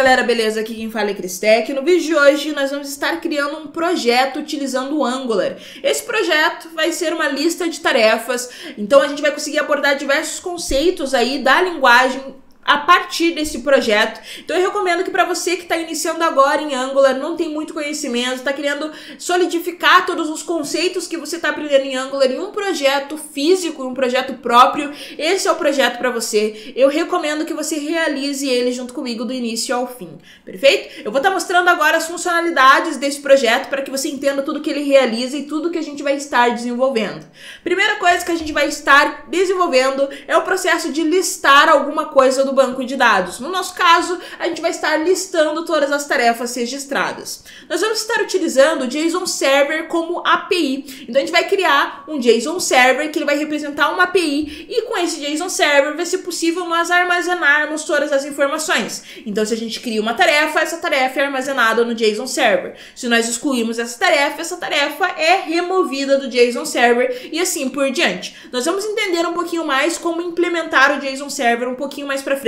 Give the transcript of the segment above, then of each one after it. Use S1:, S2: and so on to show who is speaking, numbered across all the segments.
S1: galera, beleza? Aqui quem fala é Cristec. No vídeo de hoje nós vamos estar criando um projeto utilizando o Angular. Esse projeto vai ser uma lista de tarefas, então a gente vai conseguir abordar diversos conceitos aí da linguagem a partir desse projeto. Então eu recomendo que para você que está iniciando agora em Angular, não tem muito conhecimento, está querendo solidificar todos os conceitos que você está aprendendo em Angular em um projeto físico, um projeto próprio, esse é o projeto para você. Eu recomendo que você realize ele junto comigo do início ao fim, perfeito? Eu vou estar mostrando agora as funcionalidades desse projeto para que você entenda tudo que ele realiza e tudo que a gente vai estar desenvolvendo. Primeira coisa que a gente vai estar desenvolvendo é o processo de listar alguma coisa do banco de dados. No nosso caso, a gente vai estar listando todas as tarefas registradas. Nós vamos estar utilizando o JSON Server como API. Então a gente vai criar um JSON Server que ele vai representar uma API e com esse JSON Server vai ser possível nós armazenarmos todas as informações. Então se a gente cria uma tarefa, essa tarefa é armazenada no JSON Server. Se nós excluirmos essa tarefa é removida do JSON Server e assim por diante. Nós vamos entender um pouquinho mais como implementar o JSON Server um pouquinho mais para frente,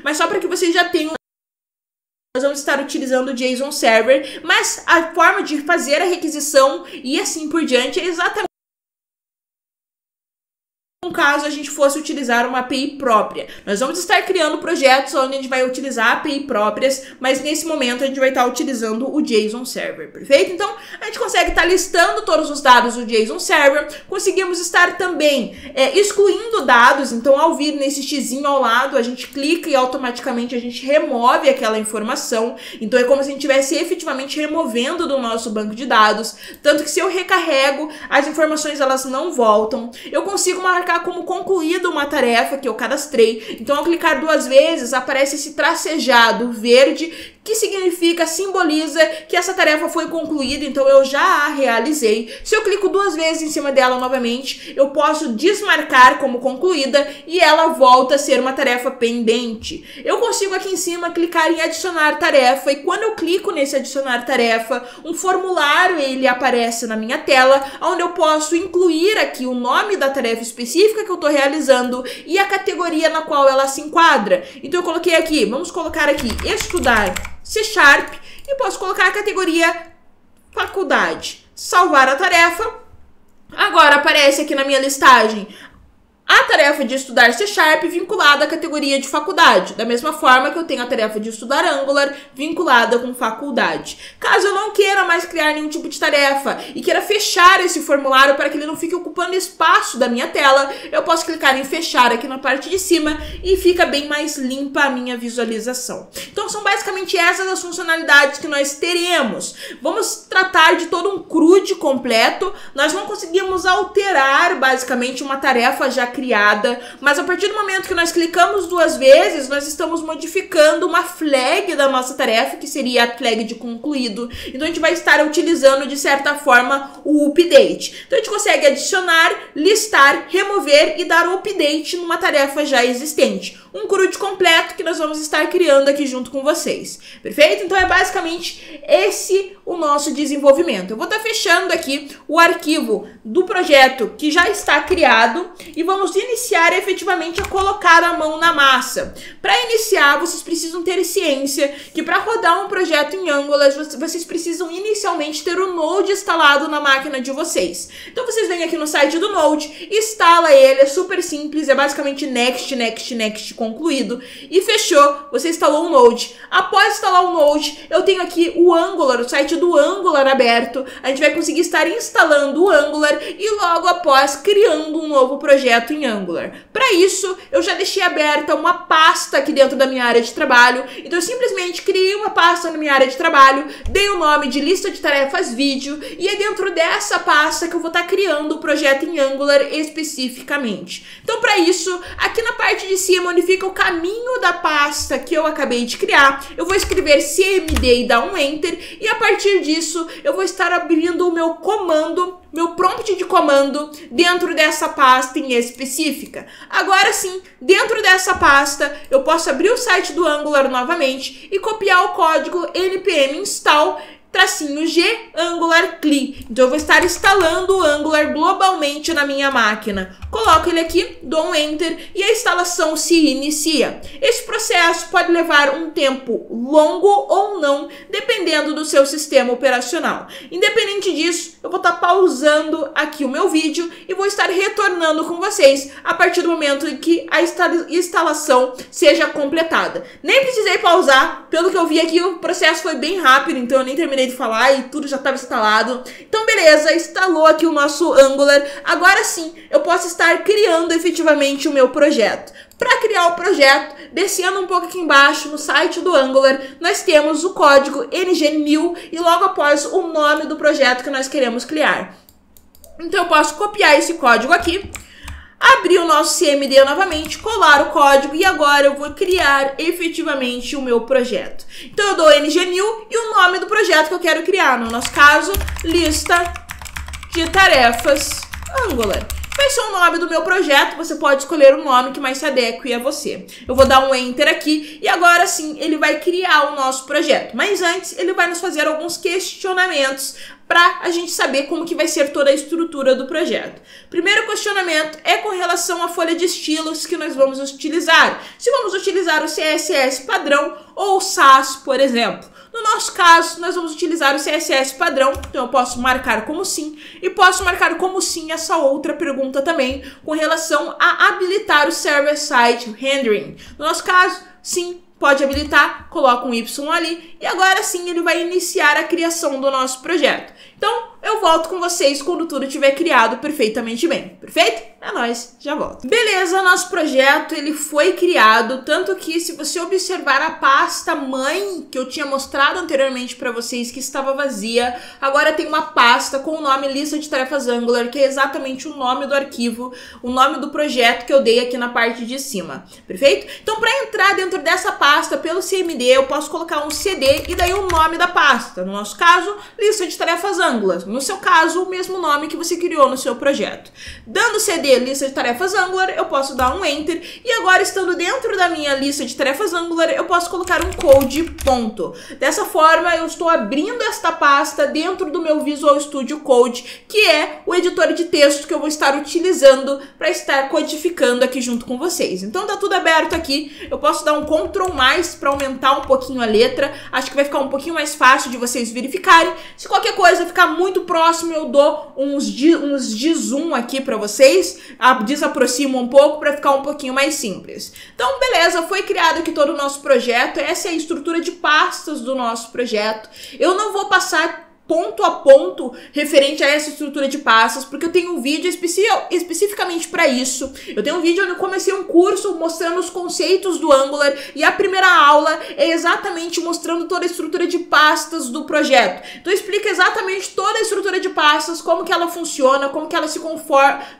S1: mas só para que vocês já tenham, nós vamos estar utilizando o JSON Server, mas a forma de fazer a requisição e assim por diante é exatamente caso a gente fosse utilizar uma API própria. Nós vamos estar criando projetos onde a gente vai utilizar API próprias, mas nesse momento a gente vai estar utilizando o JSON Server, perfeito? Então, a gente consegue estar listando todos os dados do JSON Server, conseguimos estar também excluindo dados, então ao vir nesse xizinho ao lado, a gente clica e automaticamente a gente remove aquela informação, então é como se a gente estivesse efetivamente removendo do nosso banco de dados, tanto que se eu recarrego, as informações elas não voltam, eu consigo marcar como concluída uma tarefa que eu cadastrei. Então, ao clicar duas vezes, aparece esse tracejado verde, que significa, simboliza que essa tarefa foi concluída, então eu já a realizei. Se eu clico duas vezes em cima dela novamente, eu posso desmarcar como concluída e ela volta a ser uma tarefa pendente. Eu consigo aqui em cima clicar em adicionar tarefa e quando eu clico nesse adicionar tarefa, um formulário ele aparece na minha tela, onde eu posso incluir aqui o nome da tarefa específica que eu estou realizando e a categoria na qual ela se enquadra. Então eu coloquei aqui, vamos colocar aqui, estudar C# e posso colocar a categoria faculdade. Salvar a tarefa. Agora aparece aqui na minha listagem a tarefa de estudar C# vinculada à categoria de faculdade, da mesma forma que eu tenho a tarefa de estudar Angular vinculada com faculdade. Caso eu não queira mais criar nenhum tipo de tarefa e queira fechar esse formulário para que ele não fique ocupando espaço da minha tela, eu posso clicar em fechar aqui na parte de cima e fica bem mais limpa a minha visualização. Então são basicamente essas as funcionalidades que nós teremos. Vamos tratar de todo um CRUD completo, nós não conseguimos alterar basicamente uma tarefa já criada, mas a partir do momento que nós clicamos duas vezes, nós estamos modificando uma flag da nossa tarefa, que seria a flag de concluído. Então a gente vai estar utilizando de certa forma o update. Então a gente consegue adicionar, listar, remover e dar um update numa tarefa já existente. Um CRUD completo que nós vamos estar criando aqui junto com vocês. Perfeito? Então é basicamente esse o nosso desenvolvimento. Eu vou estar fechando aqui o arquivo do projeto que já está criado e vamos iniciar efetivamente a colocar a mão na massa. Para iniciar, vocês precisam ter ciência que para rodar um projeto em Angular, vocês precisam inicialmente ter o Node instalado na máquina de vocês. Então vocês vêm aqui no site do Node, instala ele, é super simples, é basicamente next, next, next, concluído e fechou, você instalou o Node. Após instalar o Node, eu tenho aqui o Angular, o site do Angular aberto, a gente vai conseguir estar instalando o Angular e logo após criando um novo projeto em Angular. Para isso, eu já deixei aberta uma pasta aqui dentro da minha área de trabalho, então eu simplesmente criei uma pasta na minha área de trabalho, dei o nome de lista de tarefas vídeo e é dentro dessa pasta que eu vou estar criando o projeto em Angular especificamente. Então para isso, aqui na parte de cima, onde fica o caminho da pasta que eu acabei de criar, eu vou escrever cmd e dar um enter e a partir disso eu vou estar abrindo o meu comando, meu prompt de comando dentro dessa pasta em específica. Agora sim, dentro dessa pasta eu posso abrir o site do Angular novamente e copiar o código npm install -G Angular CLI. Então eu vou estar instalando o Angular globalmente na minha máquina. Coloco ele aqui, dou um Enter e a instalação se inicia. Esse processo pode levar um tempo longo ou não, dependendo do seu sistema operacional. Independente disso, eu vou estar pausando aqui o meu vídeo e vou estar retornando com vocês a partir do momento em que a instalação seja completada. Nem precisei pausar, pelo que eu vi aqui o processo foi bem rápido, então eu nem terminei de falar e tudo já estava instalado. Então beleza, instalou aqui o nosso Angular. Agora sim, eu posso estar criando efetivamente o meu projeto. Para criar o projeto, descendo um pouco aqui embaixo no site do Angular, nós temos o código ng-new e logo após o nome do projeto que nós queremos criar. Então eu posso copiar esse código aqui, abrir o nosso CMD novamente, colar o código e agora eu vou criar efetivamente o meu projeto. Então eu dou ng-new e o nome do projeto que eu quero criar, no nosso caso, lista de tarefas Angular. Vai ser o nome do meu projeto, você pode escolher o nome que mais se adeque a você. Eu vou dar um Enter aqui e agora sim ele vai criar o nosso projeto. Mas antes ele vai nos fazer alguns questionamentos para a gente saber como que vai ser toda a estrutura do projeto. Primeiro questionamento é com relação à folha de estilos que nós vamos utilizar. Se vamos utilizar o CSS padrão ou o Sass, por exemplo. No nosso caso, nós vamos utilizar o CSS padrão, então eu posso marcar como sim, e posso marcar como sim essa outra pergunta também, com relação a habilitar o server-side rendering. No nosso caso, sim, pode habilitar, coloca um Y ali, e agora sim ele vai iniciar a criação do nosso projeto. Então, eu volto com vocês quando tudo estiver criado perfeitamente bem. Perfeito? É nóis, já volto. Beleza, nosso projeto ele foi criado, tanto que se você observar a pasta mãe que eu tinha mostrado anteriormente para vocês que estava vazia, agora tem uma pasta com o nome lista de tarefas Angular, que é exatamente o nome do arquivo, o nome do projeto que eu dei aqui na parte de cima. Perfeito? Então, para entrar dentro dessa pasta pelo CMD, eu posso colocar um CD e daí o nome da pasta. No nosso caso, lista de tarefas Angular. No seu caso, o mesmo nome que você criou no seu projeto. Dando CD lista de tarefas Angular, eu posso dar um Enter. E agora, estando dentro da minha lista de tarefas Angular, eu posso colocar um code ponto. Dessa forma, eu estou abrindo esta pasta dentro do meu Visual Studio Code, que é o editor de texto que eu vou estar utilizando para estar codificando aqui junto com vocês. Então, tá tudo aberto aqui. Eu posso dar um Ctrl+, para aumentar um pouquinho a letra. Acho que vai ficar um pouquinho mais fácil de vocês verificarem. Se qualquer coisa ficar muito próximo, eu dou uns de zoom aqui para vocês, desaproximo um pouco para ficar um pouquinho mais simples. Então, beleza, foi criado aqui todo o nosso projeto, essa é a estrutura de pastas do nosso projeto. Eu não vou passar ponto a ponto referente a essa estrutura de pastas, porque eu tenho um vídeo especificamente para isso. Eu tenho um vídeo onde eu comecei um curso mostrando os conceitos do Angular e a primeira aula é exatamente mostrando toda a estrutura de pastas do projeto. Então explica exatamente toda a estrutura de pastas, como que ela funciona, como que ela se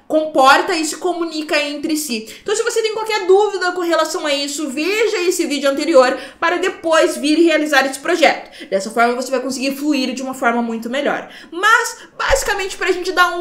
S1: comporta e se comunica entre si. Então se você tem qualquer dúvida com relação a isso, veja esse vídeo anterior para depois vir realizar esse projeto. Dessa forma você vai conseguir fluir de uma forma muito melhor. Mas, basicamente, para a gente dar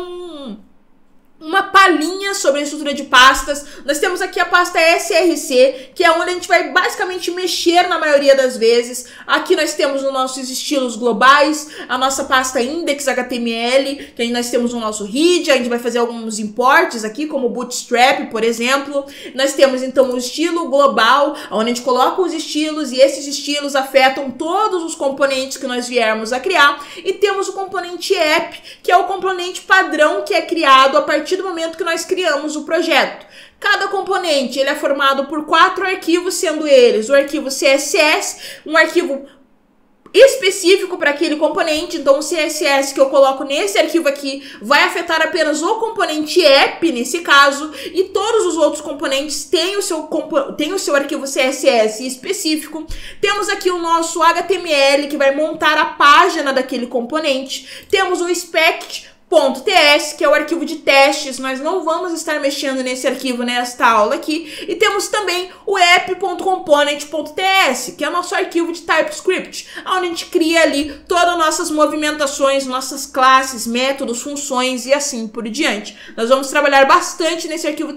S1: uma palhinha sobre a estrutura de pastas, nós temos aqui a pasta SRC, que é onde a gente vai basicamente mexer na maioria das vezes. Aqui nós temos os nossos estilos globais, a nossa pasta index.html, que aí nós temos o nosso read, a gente vai fazer alguns imports aqui, como Bootstrap, por exemplo. Nós temos então o estilo global, onde a gente coloca os estilos e esses estilos afetam todos os componentes que nós viermos a criar. E temos o componente app, que é o componente padrão que é criado a partir do momento que nós criamos o projeto. Cada componente ele é formado por 4 arquivos, sendo eles o arquivo CSS, um arquivo específico para aquele componente. Então o CSS que eu coloco nesse arquivo aqui vai afetar apenas o componente app nesse caso, e todos os outros componentes têm o seu arquivo CSS específico. Temos aqui o nosso HTML que vai montar a página daquele componente. Temos o spec .ts, que é o arquivo de testes, nós não vamos estar mexendo nesse arquivo nesta aula aqui, e temos também o app.component.ts, que é o nosso arquivo de TypeScript, onde a gente cria ali todas as nossas movimentações, nossas classes, métodos, funções e assim por diante. Nós vamos trabalhar bastante nesse arquivo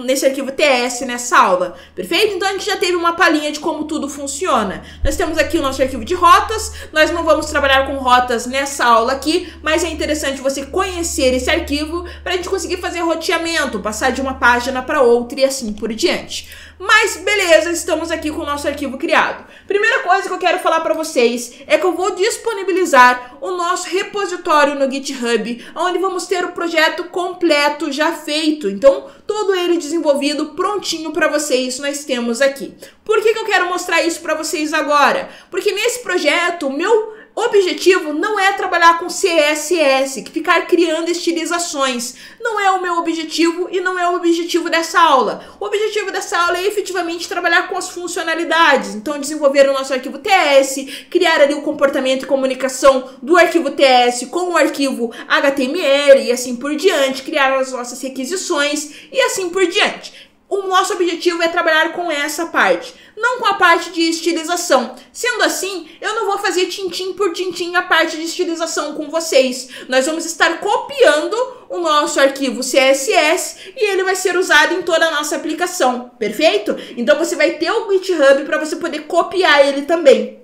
S1: nesse arquivo TS nessa aula, perfeito? Então a gente já teve uma palhinha de como tudo funciona. Nós temos aqui o nosso arquivo de rotas, nós não vamos trabalhar com rotas nessa aula aqui, mas é interessante você conhecer esse arquivo para a gente conseguir fazer roteamento, passar de uma página para outra e assim por diante. Mas beleza, estamos aqui com o nosso arquivo criado. Primeira coisa que eu quero falar para vocês é que eu vou disponibilizar o nosso repositório no GitHub, onde vamos ter o projeto completo já feito. Então, todo ele desenvolvido, prontinho para vocês, nós temos aqui. Por que eu quero mostrar isso para vocês agora? Porque nesse projeto, o meu objetivo não é trabalhar com CSS, que ficar criando estilizações. Não é o meu objetivo e não é o objetivo dessa aula. O objetivo dessa aula é efetivamente trabalhar com as funcionalidades. Então, desenvolver o nosso arquivo TS, criar ali o comportamento e comunicação do arquivo TS com o arquivo HTML e assim por diante, criar as nossas requisições e assim por diante. O nosso objetivo é trabalhar com essa parte, não com a parte de estilização. Sendo assim, eu não vou fazer tintim por tintim a parte de estilização com vocês. Nós vamos estar copiando o nosso arquivo CSS e ele vai ser usado em toda a nossa aplicação, perfeito? Então você vai ter o GitHub para você poder copiar ele também.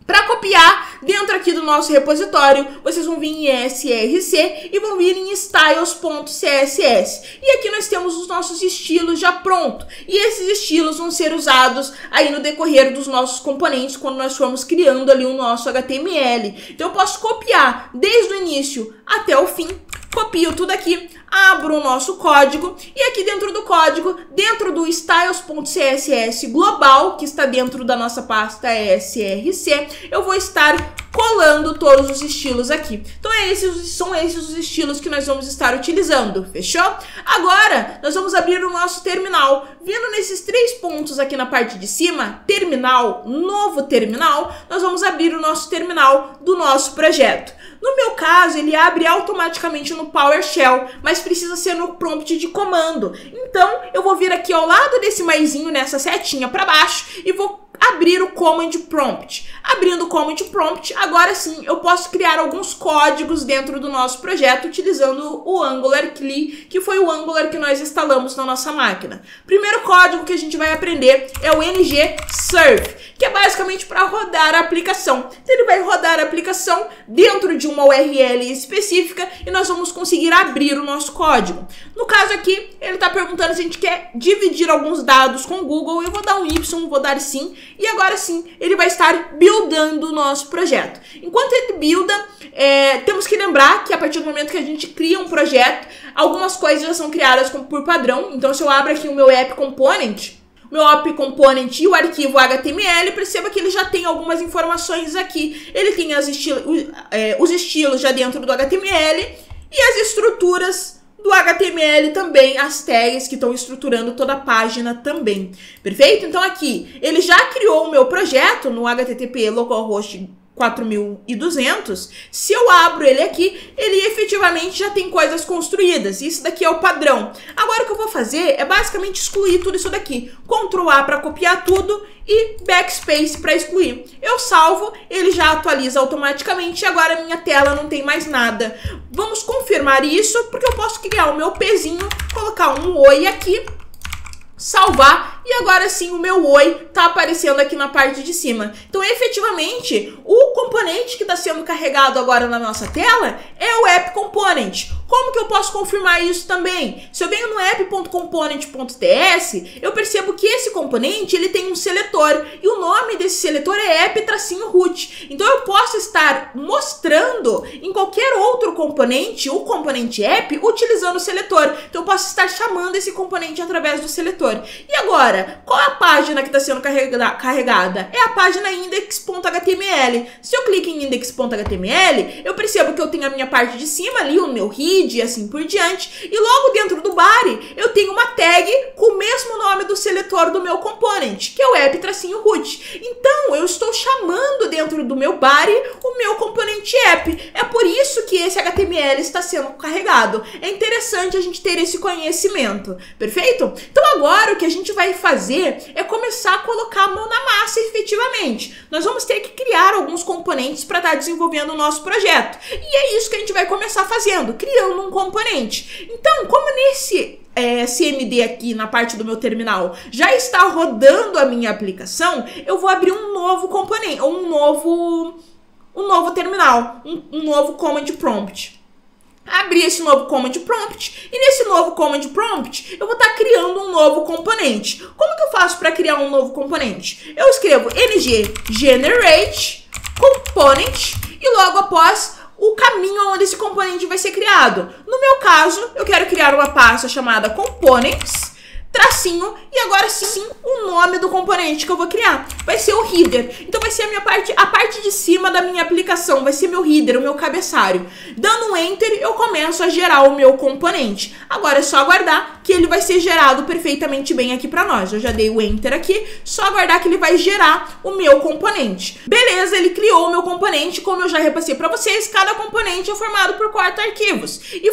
S1: Para copiar, dentro aqui do nosso repositório, vocês vão vir em src e vão vir em styles.css. E aqui nós temos os nossos estilos já pronto. E esses estilos vão ser usados aí no decorrer dos nossos componentes, quando nós formos criando ali o nosso HTML. Então eu posso copiar desde o início até o fim. Copio tudo aqui, abro o nosso código e aqui dentro do código, dentro do styles.css global, que está dentro da nossa pasta src, eu vou estar colando todos os estilos aqui. Então são esses os estilos que nós vamos estar utilizando, fechou? Agora, nós vamos abrir o nosso terminal. Vindo nesses 3 pontos aqui na parte de cima, terminal, novo terminal, nós vamos abrir o nosso terminal do nosso projeto. No meu caso, ele abre automaticamente no PowerShell, mas precisa ser no prompt de comando. Então, eu vou vir aqui ao lado desse maisinho, nessa setinha para baixo, e vou abrir o Command Prompt. Abrindo o Command Prompt, agora sim, eu posso criar alguns códigos dentro do nosso projeto utilizando o Angular CLI, que foi o Angular que nós instalamos na nossa máquina. Primeiro código que a gente vai aprender é o ng-serve, que é basicamente para rodar a aplicação. Então, ele vai rodar a aplicação dentro de uma URL específica e nós vamos conseguir abrir o nosso código. No caso aqui, ele está perguntando se a gente quer dividir alguns dados com o Google. Eu vou dar um Y, vou dar sim. E agora sim, ele vai estar buildando o nosso projeto. Enquanto ele builda, temos que lembrar que a partir do momento que a gente cria um projeto, algumas coisas já são criadas por padrão. Então, se eu abro aqui o meu app component e o arquivo HTML, perceba que ele já tem algumas informações aqui. Ele tem os estilos já dentro do HTML e as estruturas do HTML também, as tags que estão estruturando toda a página também, perfeito? Então aqui, ele já criou o meu projeto no HTTP localhost 4200, se eu abro ele aqui, ele efetivamente já tem coisas construídas. Isso daqui é o padrão. Agora o que eu vou fazer é basicamente excluir tudo isso daqui. Ctrl A para copiar tudo e Backspace para excluir. Eu salvo, ele já atualiza automaticamente e agora a minha tela não tem mais nada. Vamos confirmar isso, porque eu posso criar o meu pezinho, colocar um oi aqui, salvar, e agora sim o meu oi tá aparecendo aqui na parte de cima. Então, efetivamente, o componente que está sendo carregado agora na nossa tela é o app component. Como que eu posso confirmar isso também? Se eu venho no app.component.ts, eu percebo que esse componente ele tem um seletor, e o nome desse seletor é app-root. Então, eu posso estar mostrando em qualquer outro componente, o componente app, utilizando o seletor. Então, eu posso estar chamando esse componente através do seletor. E agora, qual é a página que está sendo carregada? É a página index.html. Se eu clico em index.html, eu percebo que eu tenho a minha parte de cima ali, o meu read e assim por diante. E logo dentro do body, eu tenho uma tag com o mesmo nome do seletor do meu component, que é o app-root. Então, eu estou chamando dentro do meu body o meu componente app. É por isso que esse HTML está sendo carregado. É interessante a gente ter esse conhecimento, perfeito? Então agora o que a gente vai fazer é começar a colocar a mão na massa efetivamente. Nós vamos ter que criar alguns componentes para estar desenvolvendo o nosso projeto. E é isso que a gente vai começar fazendo, criando um componente. Então, como nesse CMD aqui na parte do meu terminal já está rodando a minha aplicação, eu vou abrir um novo componente, um novo terminal, um novo command prompt. Abrir esse novo command prompt, e nesse novo command prompt eu vou estar criando um novo componente. Como que eu faço para criar um novo componente? Eu escrevo ng generate component e logo após o caminho onde esse componente vai ser criado. No meu caso, eu quero criar uma pasta chamada components, tracinho, e agora sim o nome do componente que eu vou criar vai ser o header. Então vai ser a parte de cima da minha aplicação, vai ser meu header, o meu cabeçalho. Dando um enter, eu começo a gerar o meu componente. Agora é só aguardar que ele vai ser gerado perfeitamente bem aqui para nós. Eu já dei o enter aqui, só aguardar que ele vai gerar o meu componente. Beleza, ele criou o meu componente, como eu já repassei para vocês, cada componente é formado por 4 arquivos. E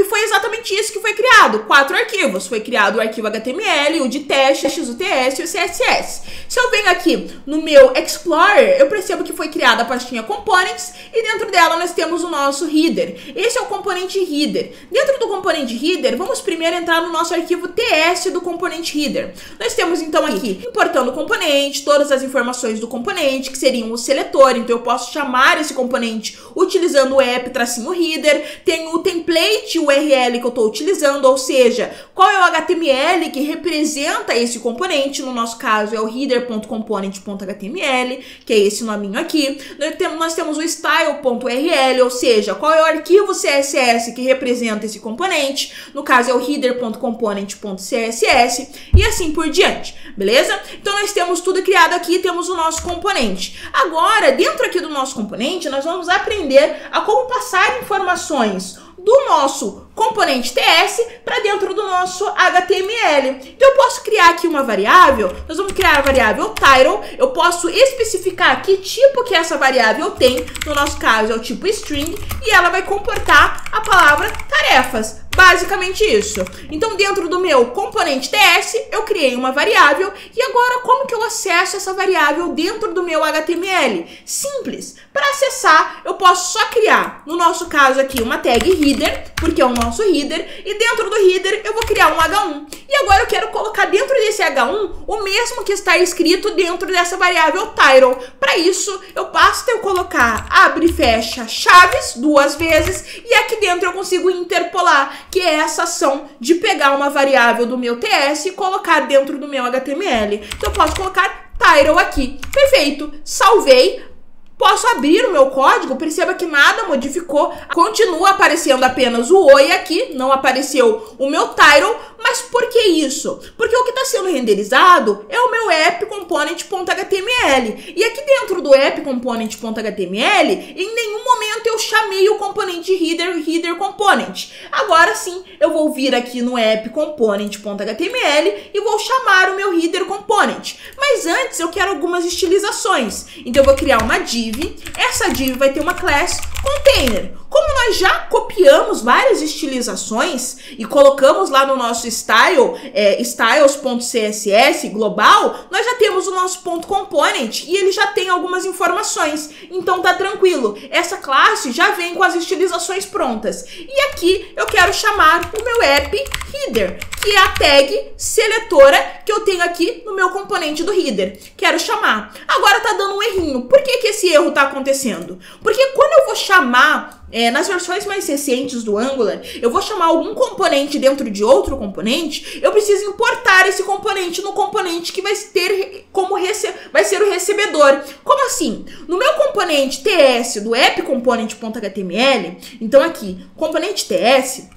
S1: foi exatamente isso que foi criado, 4 arquivos. Foi criado o arquivo HTML, o de teste, o UTS e o CSS. Se eu venho aqui no meu Explorer, eu percebo que foi criada a pastinha Components e dentro dela nós temos o nosso header. Esse é o componente header. Dentro do componente header, vamos primeiro entrar no nosso arquivo TS do componente header. Nós temos então aqui, importando o componente, todas as informações do componente, que seriam o seletor, então eu posso chamar esse componente utilizando o app-header, tem o template URL que eu estou utilizando, ou seja, qual é o HTML que representa esse componente, no nosso caso é o header.component.html, que é esse nominho aqui. Nós temos o style.url, ou seja, qual é o arquivo CSS que representa esse componente, no caso é o header.component.css, e assim por diante, beleza? Então nós temos tudo criado aqui, temos o nosso componente. Agora, dentro aqui do nosso componente, nós vamos aprender a como passar informações do nosso componente TS para dentro do nosso HTML. Então eu posso criar aqui uma variável, nós vamos criar a variável title, eu posso especificar que tipo que essa variável tem, no nosso caso é o tipo string, e ela vai comportar a palavra tarefas. Basicamente isso. Então dentro do meu componente TS eu criei uma variável, e agora como que eu acesso essa variável dentro do meu HTML? Simples. Para acessar eu posso só criar, no nosso caso aqui, uma tag header, porque é o nosso header, e dentro do header eu vou criar um H1. E agora eu quero colocar dentro desse H1 o mesmo que está escrito dentro dessa variável title. Para isso, basta eu colocar abre e fecha chaves 2 vezes, e aqui dentro eu consigo interpolar, que é essa ação de pegar uma variável do meu TS e colocar dentro do meu HTML. Então eu posso colocar title aqui. Perfeito, salvei. Posso abrir o meu código, perceba que nada modificou, continua aparecendo apenas o oi aqui, não apareceu o meu title, mas por que isso? Porque o que está sendo renderizado é o meu app.component.html, e aqui dentro do app.component.html, em nenhum momento eu chamei o componente header component. Agora sim, eu vou vir aqui no app.component.html e vou chamar o meu header component. Mas antes eu quero algumas estilizações, então eu vou criar uma div. Essa div vai ter uma class container. Como nós já copiamos várias estilizações e colocamos lá no nosso style, styles.css global, nós já temos o nosso .component e ele já tem algumas informações. Então tá tranquilo. Essa classe já vem com as estilizações prontas. E aqui eu quero chamar o meu app header, que é a tag seletora que eu tenho aqui no meu componente do header. Quero chamar. Agora tá dando um errinho. Por que que esse erro tá acontecendo? Porque quando eu vou chamar, nas versões mais recentes do Angular, eu vou chamar algum componente dentro de outro componente, eu preciso importar esse componente no componente que vai ter vai ser o recebedor. Como assim? No meu componente TS do app.component.html, então aqui, componente TS,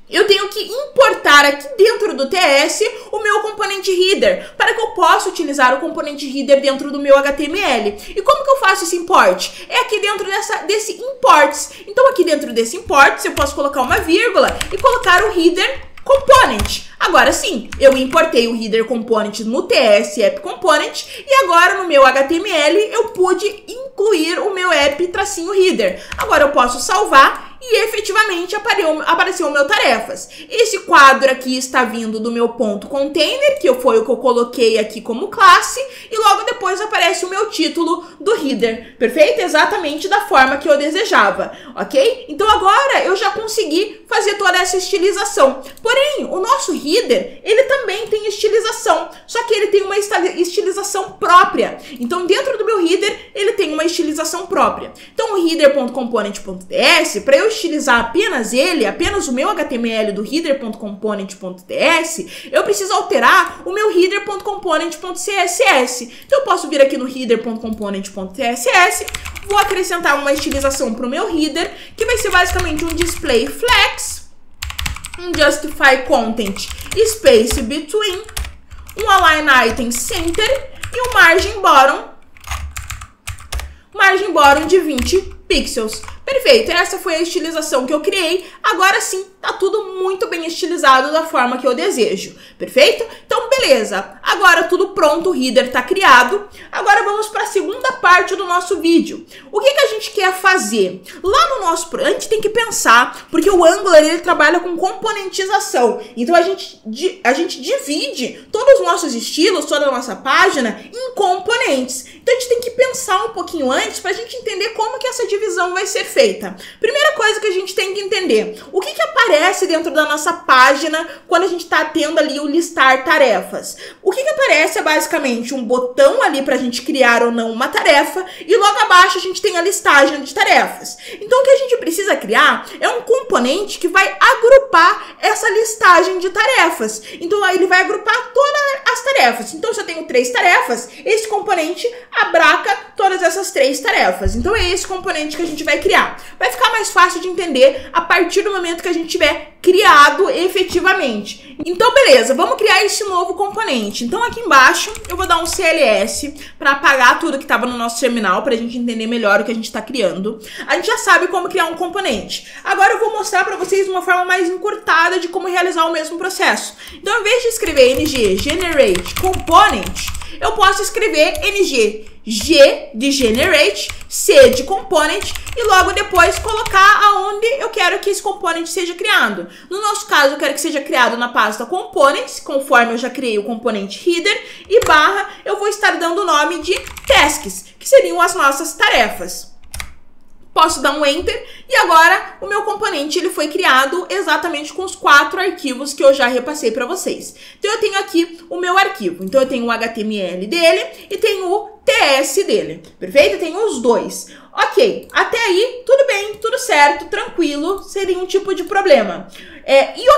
S1: eu tenho que importar aqui dentro do TS o meu componente header, para que eu possa utilizar o componente header dentro do meu HTML. E como que eu faço esse import? É aqui dentro desse imports. Então aqui dentro desse imports eu posso colocar uma vírgula e colocar o header component. Agora sim, eu importei o header component no TS app component, e agora no meu HTML eu pude importar incluir o meu app-header. Agora eu posso salvar e efetivamente apareceu o meu tarefas. Esse quadro aqui está vindo do meu ponto container, que foi o que eu coloquei aqui como classe, e logo depois aparece o meu título do header, perfeito? Exatamente da forma que eu desejava, ok? Então agora eu já consegui fazer toda essa estilização. Porém, o nosso header, ele também tem estilização, só que ele tem uma estilização própria. Então dentro do meu header, ele tem uma estilização própria. Então o header.component.ts, para eu estilizar apenas o meu HTML do header.component.ts, eu preciso alterar o meu header.component.css. Então eu posso vir aqui no header.component.css, vou acrescentar uma estilização para o meu header, que vai ser basicamente um display flex, um justify content space between, um align item center e um margin bottom de 20 pixels. Perfeito, essa foi a estilização que eu criei. Agora sim, tá tudo muito bem estilizado da forma que eu desejo. Perfeito? Então, beleza. Agora tudo pronto, o header tá criado. Agora vamos para a segunda parte do nosso vídeo. O que a gente quer fazer? Lá no nosso... A gente tem que pensar, porque o Angular, ele trabalha com componentização. Então, a gente divide todos os nossos estilos, toda a nossa página, em componentes. Então, a gente tem que pensar um pouquinho antes para a gente entender como que essa divisão vai ser feita. Primeira coisa que a gente tem que entender, o que aparece dentro da nossa página quando a gente está tendo ali o listar tarefas? O que aparece é basicamente um botão ali para a gente criar ou não uma tarefa, e logo abaixo a gente tem a listagem de tarefas. Então o que a gente precisa criar é um componente que vai agrupar essa listagem de tarefas. Então aí ele vai agrupar todas as tarefas. Então se eu tenho 3 tarefas, esse componente abraça todas essas 3 tarefas. Então é esse componente que a gente vai criar. Vai ficar mais fácil de entender a partir do momento que a gente tiver criado efetivamente. Então, beleza, vamos criar esse novo componente. Então, aqui embaixo, eu vou dar um CLS para apagar tudo que estava no nosso terminal, para a gente entender melhor o que a gente está criando. A gente já sabe como criar um componente. Agora, eu vou mostrar para vocês uma forma mais encurtada de como realizar o mesmo processo. Então, em vez de escrever ng generate component, eu posso escrever ng G de generate, C de component e logo depois colocar aonde eu quero que esse component seja criado. No nosso caso, eu quero que seja criado na pasta components, conforme eu já criei o componente header, e barra eu vou estar dando o nome de tasks, que seriam as nossas tarefas. Posso dar um Enter e agora o meu componente ele foi criado exatamente com os 4 arquivos que eu já repassei para vocês. Então eu tenho aqui o meu arquivo. Então eu tenho o HTML dele e tenho o TS dele. Perfeito? Eu tenho os dois. Ok, até aí tudo bem, tudo certo, tranquilo, seria um tipo de problema.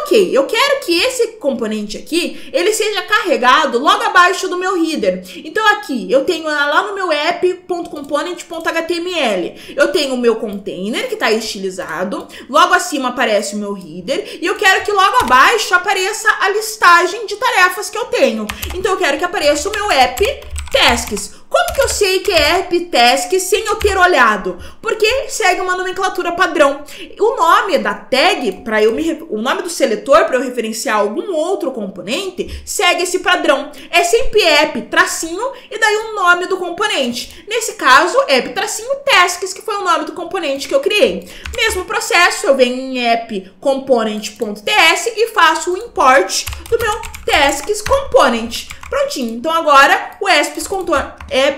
S1: Ok, eu quero que esse componente aqui, ele seja carregado logo abaixo do meu header. Então aqui, eu tenho lá no meu app.component.html, eu tenho o meu container que está estilizado, logo acima aparece o meu header, e eu quero que logo abaixo apareça a listagem de tarefas que eu tenho. Então eu quero que apareça o meu app tasks. Como que eu sei que é app task sem eu ter olhado? Porque segue uma nomenclatura padrão. O nome da tag, o nome do seletor para eu referenciar algum outro componente, segue esse padrão. É sempre app, tracinho, e daí o nome do componente. Nesse caso, app, tracinho, tasks, que foi o nome do componente que eu criei. Mesmo processo, eu venho em app component.ts e faço o import do meu tasks component. Prontinho, então agora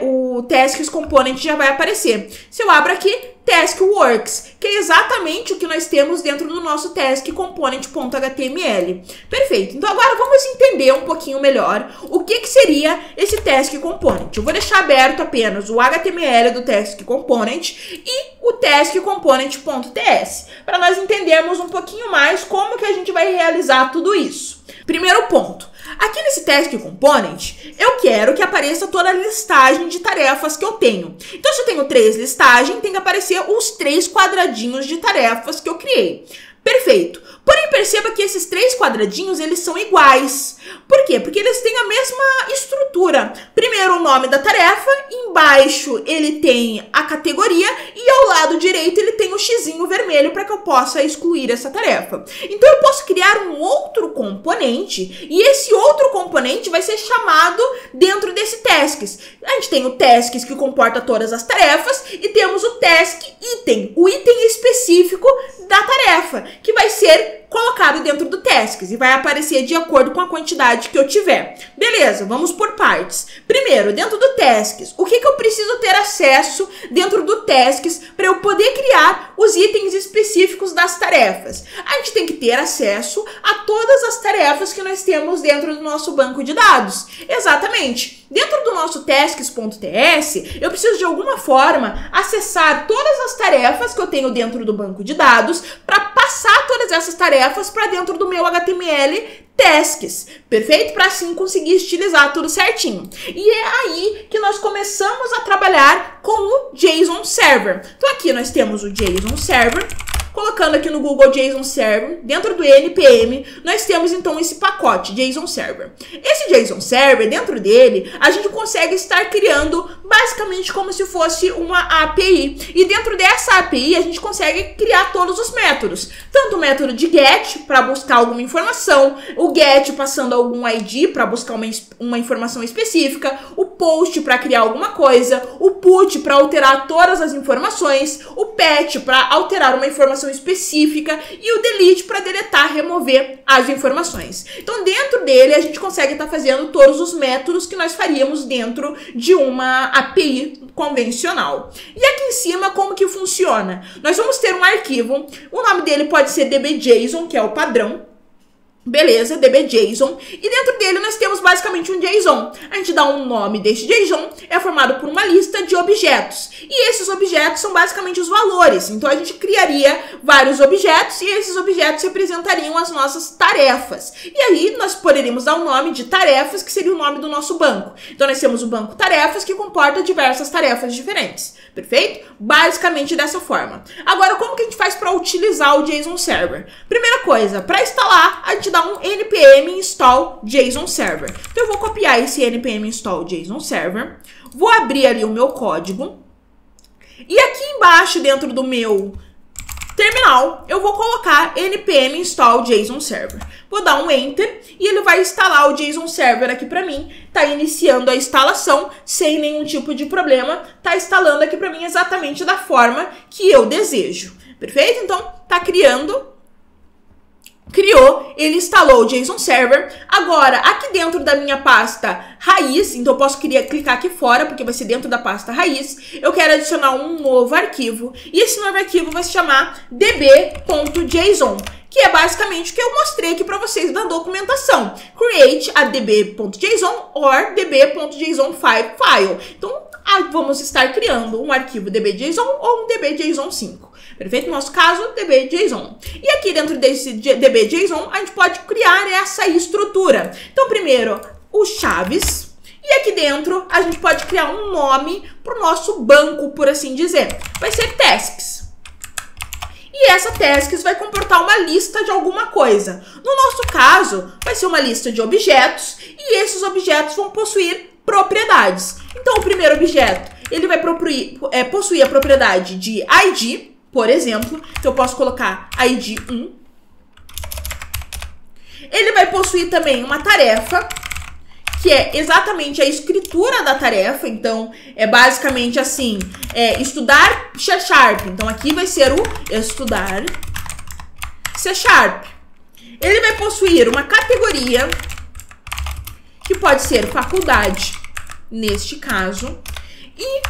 S1: o tasks component já vai aparecer. Se eu abro aqui, task works, que é exatamente o que nós temos dentro do nosso task component.html. Perfeito, então agora vamos entender um pouquinho melhor o que seria esse task component. Eu vou deixar aberto apenas o HTML do task component e o task component.ts, para nós entendermos um pouquinho mais como que a gente vai realizar tudo isso. Primeiro ponto. Aqui nesse task component, eu quero que apareça toda a listagem de tarefas que eu tenho. Então, se eu tenho 3 listagens, tem que aparecer os 3 quadradinhos de tarefas que eu criei. Perfeito. Por Porém, perceba que esses 3 quadradinhos, eles são iguais. Por quê? Porque eles têm a mesma estrutura. Primeiro, o nome da tarefa, embaixo ele tem a categoria e ao lado direito ele tem o xizinho vermelho para que eu possa excluir essa tarefa. Então, eu posso criar um outro componente e esse outro componente vai ser chamado dentro desse tasks. A gente tem o tasks que comporta todas as tarefas e temos o task item, o item específico da tarefa, que vai ser colocado dentro do tasks e vai aparecer de acordo com a quantidade que eu tiver. Beleza, vamos por partes. Primeiro, dentro do tasks, o que eu preciso ter acesso dentro do tasks para eu poder criar os itens específicos das tarefas? A gente tem que ter acesso a todas as tarefas que nós temos dentro do nosso banco de dados. Exatamente. Dentro do nosso tasks.ts, eu preciso de alguma forma acessar todas as tarefas que eu tenho dentro do banco de dados para passar todas essas tarefas para dentro do meu HTML tasks, perfeito? Para assim conseguir estilizar tudo certinho. E é aí que nós começamos a trabalhar com o JSON Server. Então aqui nós temos o JSON Server. Colocando aqui no Google JSON Server, dentro do NPM, nós temos então esse pacote JSON Server. Esse JSON Server, dentro dele, a gente consegue estar criando basicamente como se fosse uma API. E dentro dessa API, a gente consegue criar todos os métodos. Tanto o método de GET, para buscar alguma informação, o GET passando algum ID para buscar uma informação específica, o POST para criar alguma coisa, o PUT para alterar todas as informações, o PATH para alterar uma informação específica e o delete para deletar, remover as informações. Então, dentro dele, a gente consegue estar fazendo todos os métodos que nós faríamos dentro de uma API convencional. E aqui em cima, como que funciona? Nós vamos ter um arquivo, o nome dele pode ser dbJSON, que é o padrão. Beleza, dbJSON. E dentro dele nós temos basicamente um JSON. A gente dá um nome deste JSON, é formado por uma lista de objetos. E esses objetos são basicamente os valores. Então a gente criaria vários objetos e esses objetos representariam as nossas tarefas. E aí nós poderíamos dar um nome de tarefas, que seria o nome do nosso banco. Então nós temos o banco tarefas, que comporta diversas tarefas diferentes. Perfeito? Basicamente dessa forma. Agora, como que a gente faz para utilizar o JSON Server? Primeira coisa, para instalar, a gente dá um npm install JSON Server. Então eu vou copiar esse npm install JSON Server, vou abrir ali o meu código e aqui embaixo, dentro do meu terminal, eu vou colocar npm install JSON Server. Vou dar um enter e ele vai instalar o JSON Server aqui para mim. Tá iniciando a instalação sem nenhum tipo de problema. Tá instalando aqui para mim exatamente da forma que eu desejo. Perfeito? Então, tá criando. Criou, ele instalou o JSON Server. Agora, aqui dentro da minha pasta raiz, então eu posso clicar aqui fora, porque vai ser dentro da pasta raiz, eu quero adicionar um novo arquivo, e esse novo arquivo vai se chamar db.json, que é basicamente o que eu mostrei aqui para vocês na documentação. Create a db.json or db.json file. Então, vamos estar criando um arquivo db.json ou um db.json5. Perfeito? No nosso caso, db.json. E aqui dentro desse db.json, a gente pode criar essa estrutura. Então, primeiro, os chaves. E aqui dentro, a gente pode criar um nome para o nosso banco, por assim dizer. Vai ser tasks. E essa tasks vai comportar uma lista de alguma coisa. No nosso caso, vai ser uma lista de objetos. E esses objetos vão possuir propriedades. Então, o primeiro objeto, ele vai possuir a propriedade de ID, por exemplo. Então, eu posso colocar ID 1. Ele vai possuir também uma tarefa, que é exatamente a escritura da tarefa. Então, é basicamente assim, estudar C#. Então, aqui vai ser o estudar C#. Ele vai possuir uma categoria, que pode ser faculdade, neste caso, e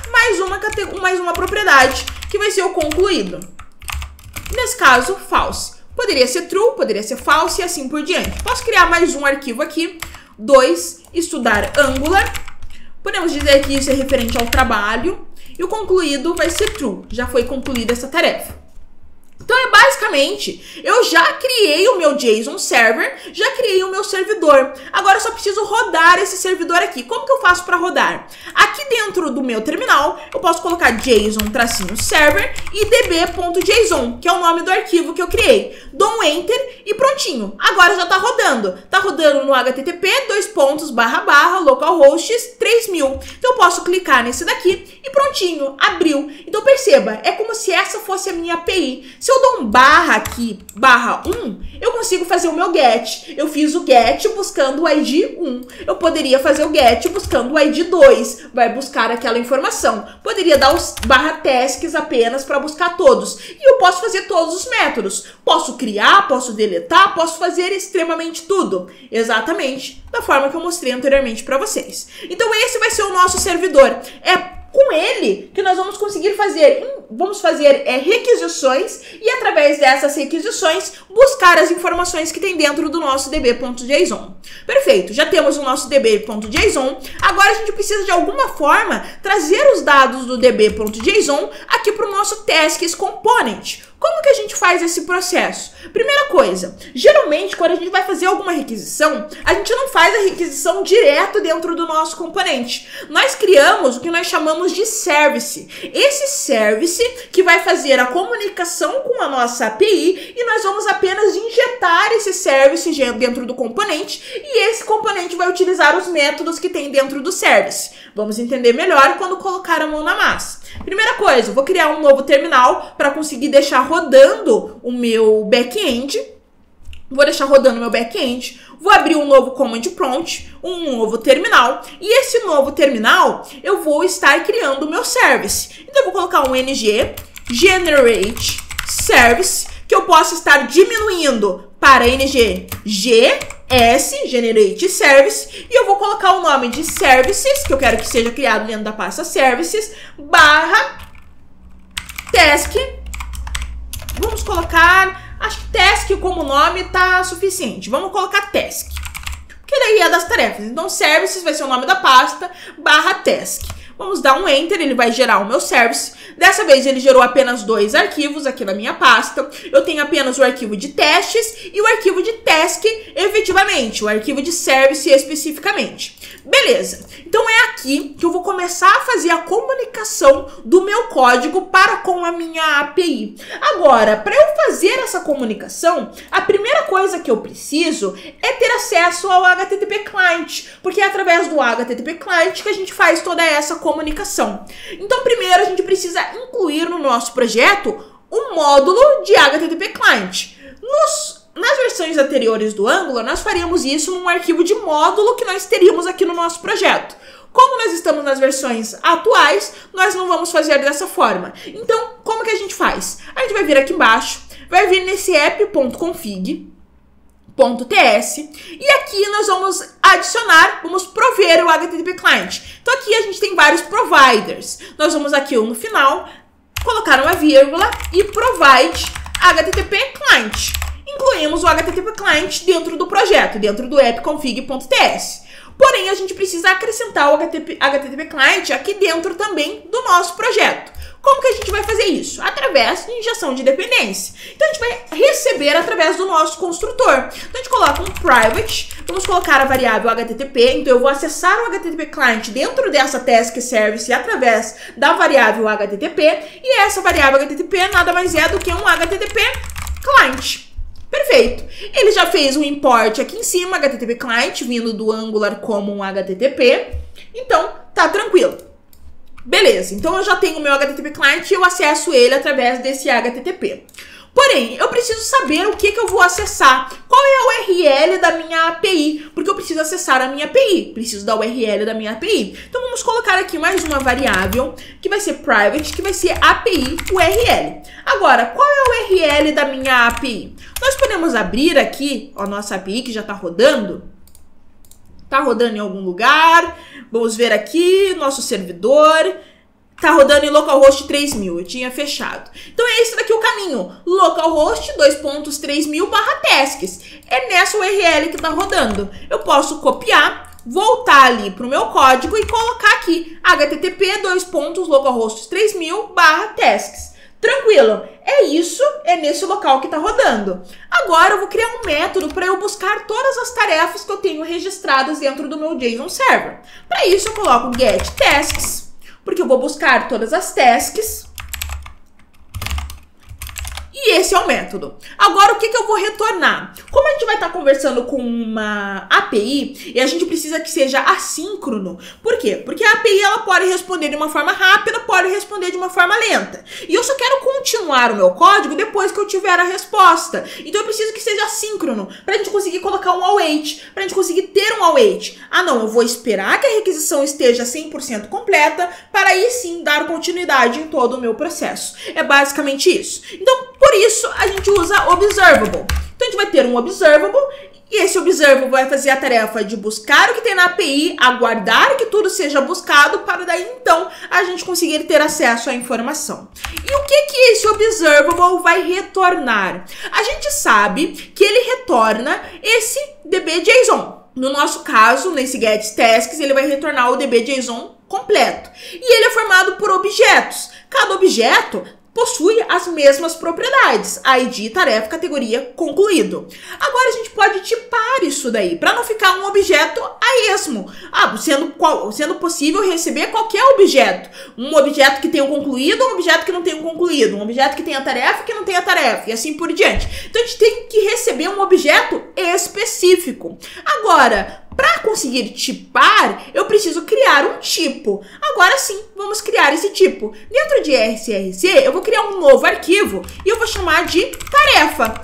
S1: mais uma propriedade, que vai ser o concluído. Nesse caso, false. Poderia ser true, poderia ser false e assim por diante. Posso criar mais um arquivo aqui. 2, estudar Angular. Podemos dizer que isso é referente ao trabalho. E o concluído vai ser true. Já foi concluída essa tarefa. Então, basicamente, eu já criei o meu JSON Server, já criei o meu servidor. Agora, eu só preciso rodar esse servidor aqui. Como que eu faço para rodar? Aqui dentro do meu terminal, eu posso colocar JSON-server e db.json, que é o nome do arquivo que eu criei. Dou um Enter e prontinho. Agora já está rodando. Está rodando no http://localhost 3000. Então, eu posso clicar nesse daqui e prontinho, abriu. Então, perceba, é como se essa fosse a minha API. Se eu dou um barra aqui, /1, eu consigo fazer o meu get. Eu fiz o get buscando o ID 1. Eu poderia fazer o get buscando o ID 2. Vai buscar aquela informação. Poderia dar os /tasks apenas para buscar todos. E eu posso fazer todos os métodos. Posso criar, posso deletar, posso fazer extremamente tudo. Exatamente da forma que eu mostrei anteriormente para vocês. Então esse vai ser o nosso servidor. É com ele que nós vamos conseguir fazer, requisições e através dessas requisições buscar as informações que tem dentro do nosso db.json. Perfeito, já temos o nosso db.json, agora a gente precisa de alguma forma trazer os dados do db.json aqui para o nosso tasks component. Como que a gente faz esse processo? Primeira coisa, geralmente quando a gente vai fazer alguma requisição, a gente não faz a requisição direto dentro do nosso componente. Nós criamos o que nós chamamos de service. Esse service que vai fazer a comunicação com a nossa API e nós vamos apenas injetar esse service dentro do componente e esse componente vai utilizar os métodos que tem dentro do service. Vamos entender melhor quando colocar a mão na massa. Primeira coisa, eu vou criar um novo terminal para conseguir deixar rodando o meu back-end. Vou deixar rodando o meu back-end. Vou abrir um novo command prompt, um novo terminal. E esse novo terminal, eu vou estar criando o meu service. Então, eu vou colocar um ng generate service, que eu posso estar diminuindo para ng generate service, e eu vou colocar o nome de services, que eu quero que seja criado dentro da pasta services, /task. Vamos colocar, acho que task como nome tá suficiente. Vamos colocar task, porque daí é das tarefas. Então services vai ser o nome da pasta, /task. Vamos dar um Enter, ele vai gerar o meu service. Dessa vez ele gerou apenas 2 arquivos aqui na minha pasta. Eu tenho apenas o arquivo de testes e o arquivo de task efetivamente, o arquivo de service especificamente. Beleza, então é aqui que eu vou começar a fazer a comunicação do meu código para com a minha API. Agora, para eu fazer essa comunicação, a primeira coisa que eu preciso é ter acesso ao HTTP Client, porque é através do HTTP Client que a gente faz toda essa comunicação. Então, primeiro a gente precisa incluir no nosso projeto um módulo de HTTP Client. Nas versões anteriores do Angular, nós faríamos isso num arquivo de módulo que nós teríamos aqui no nosso projeto. Como nós estamos nas versões atuais, nós não vamos fazer dessa forma. Então, como que a gente faz? A gente vai vir aqui embaixo, vai vir nesse app.config.ts e aqui nós vamos adicionar, vamos prover o HTTP Client. Então aqui a gente tem vários providers. Nós vamos aqui no final, colocar uma vírgula e provide HTTP Client. Incluímos o HTTP Client dentro do projeto, dentro do app.config.ts. Porém, a gente precisa acrescentar o HTTP Client aqui dentro também do nosso projeto. Como que a gente vai fazer isso? Através de injeção de dependência. Então, a gente vai receber através do nosso construtor. Então, a gente coloca um private, vamos colocar a variável HTTP. Então, eu vou acessar o HTTP Client dentro dessa task service através da variável HTTP. E essa variável HTTP nada mais é do que um HTTP Client. Perfeito. Ele já fez um import aqui em cima, HTTP Client, vindo do Angular como um HTTP. Então, tá tranquilo. Beleza, então eu já tenho o meu HTTP Client e eu acesso ele através desse HTTP. Porém, eu preciso saber o que eu vou acessar. Qual é a URL da minha API? Porque eu preciso acessar a minha API. Preciso da URL da minha API. Então, vamos colocar aqui mais uma variável, que vai ser private, que vai ser API URL. Agora, qual é a URL da minha API? Nós podemos abrir aqui a nossa API, que já está rodando. Está rodando em algum lugar. Vamos ver aqui, nosso servidor. Tá rodando em localhost 3000, eu tinha fechado. Então é esse daqui o caminho, localhost 2.3000/tasks. É nessa URL que tá rodando. Eu posso copiar, voltar ali pro meu código e colocar aqui http://localhost 3000/tasks. Tranquilo, é isso, é nesse local que está rodando. Agora eu vou criar um método para eu buscar todas as tarefas que eu tenho registradas dentro do meu JSON Server. Para isso eu coloco getTasks, porque eu vou buscar todas as tasks. E esse é o método. Agora, o que eu vou retornar? Como a gente vai estar conversando com uma API e a gente precisa que seja assíncrono. Por quê? Porque a API ela pode responder de uma forma rápida, pode responder de uma forma lenta. E eu só quero continuar o meu código depois que eu tiver a resposta. Então, eu preciso que seja assíncrono para a gente conseguir colocar um await, para a gente conseguir ter um await. Ah, não, eu vou esperar que a requisição esteja 100% completa para aí sim dar continuidade em todo o meu processo. É basicamente isso. Então, por isso, a gente usa observable. Então, a gente vai ter um observable e esse observable vai fazer a tarefa de buscar o que tem na API, aguardar que tudo seja buscado para daí, então, a gente conseguir ter acesso à informação. E o que esse observable vai retornar? A gente sabe que ele retorna esse DB.json. No nosso caso, nesse getTasks, ele vai retornar o DB.json completo. E ele é formado por objetos. Cada objeto possui as mesmas propriedades, ID, tarefa, categoria, concluído. Agora a gente pode tipar isso daí, para não ficar um objeto a esmo. Sendo possível receber qualquer objeto. Um objeto que tenha um concluído, um objeto que não tenha um concluído, um objeto que tenha tarefa, que não tenha tarefa, e assim por diante. Então a gente tem que receber um objeto específico. Agora, para conseguir tipar, eu preciso criar um tipo. Agora sim, vamos criar esse tipo. Dentro de RCRC, eu vou criar um novo arquivo e eu vou chamar de tarefa.ts.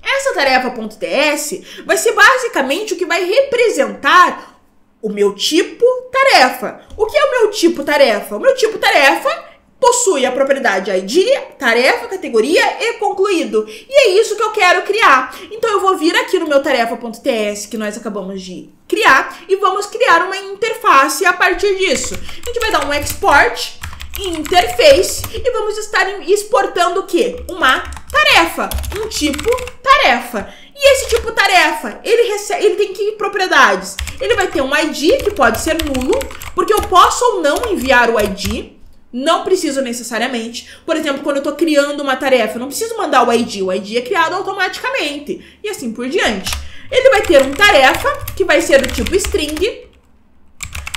S1: Essa tarefa.ts vai ser basicamente o que vai representar o meu tipo tarefa. O que é o meu tipo tarefa? O meu tipo tarefa possui a propriedade ID, tarefa, categoria e concluído. E é isso que eu quero criar. Então eu vou vir aqui no meu tarefa.ts que nós acabamos de criar e vamos criar uma interface a partir disso. A gente vai dar um export interface e vamos estar exportando o quê? Uma tarefa, um tipo tarefa. E esse tipo tarefa, ele tem que propriedades. Ele vai ter um ID que pode ser nulo, porque eu posso ou não enviar o ID. Não preciso necessariamente. Por exemplo, quando eu estou criando uma tarefa, eu não preciso mandar o ID é criado automaticamente. E assim por diante. Ele vai ter um tarefa, que vai ser do tipo string,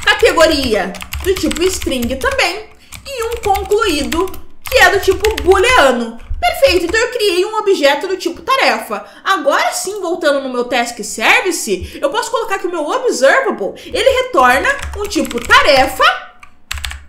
S1: categoria do tipo string também, e um concluído, que é do tipo booleano. Perfeito, então eu criei um objeto do tipo tarefa. Agora sim, voltando no meu task service, eu posso colocar que o meu observable, ele retorna um tipo tarefa,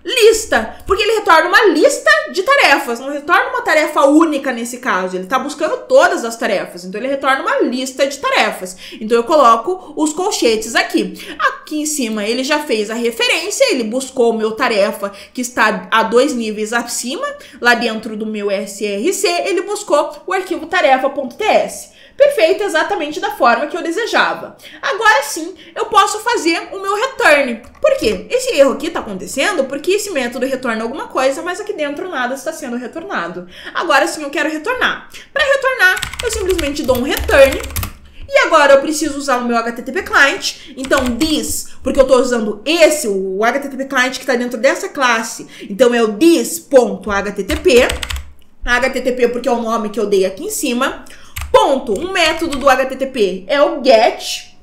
S1: lista, porque ele retorna uma lista de tarefas, não retorna uma tarefa única nesse caso, ele está buscando todas as tarefas, então ele retorna uma lista de tarefas. Então eu coloco os colchetes aqui. Aqui em cima ele já fez a referência, ele buscou o meu tarefa que está a 2 níveis acima, lá dentro do meu SRC, ele buscou o arquivo tarefa.ts. Perfeito, exatamente da forma que eu desejava. Agora sim, eu posso fazer o meu return. Por quê? Esse erro aqui está acontecendo porque esse método retorna alguma coisa, mas aqui dentro nada está sendo retornado. Agora sim eu quero retornar. Para retornar, eu simplesmente dou um return. E agora eu preciso usar o meu HTTP client. Então, this, porque eu estou usando o HTTP client que está dentro dessa classe. Então, é o this.http. HTTP porque é o nome que eu dei aqui em cima. Ponto, um método do HTTP é o get.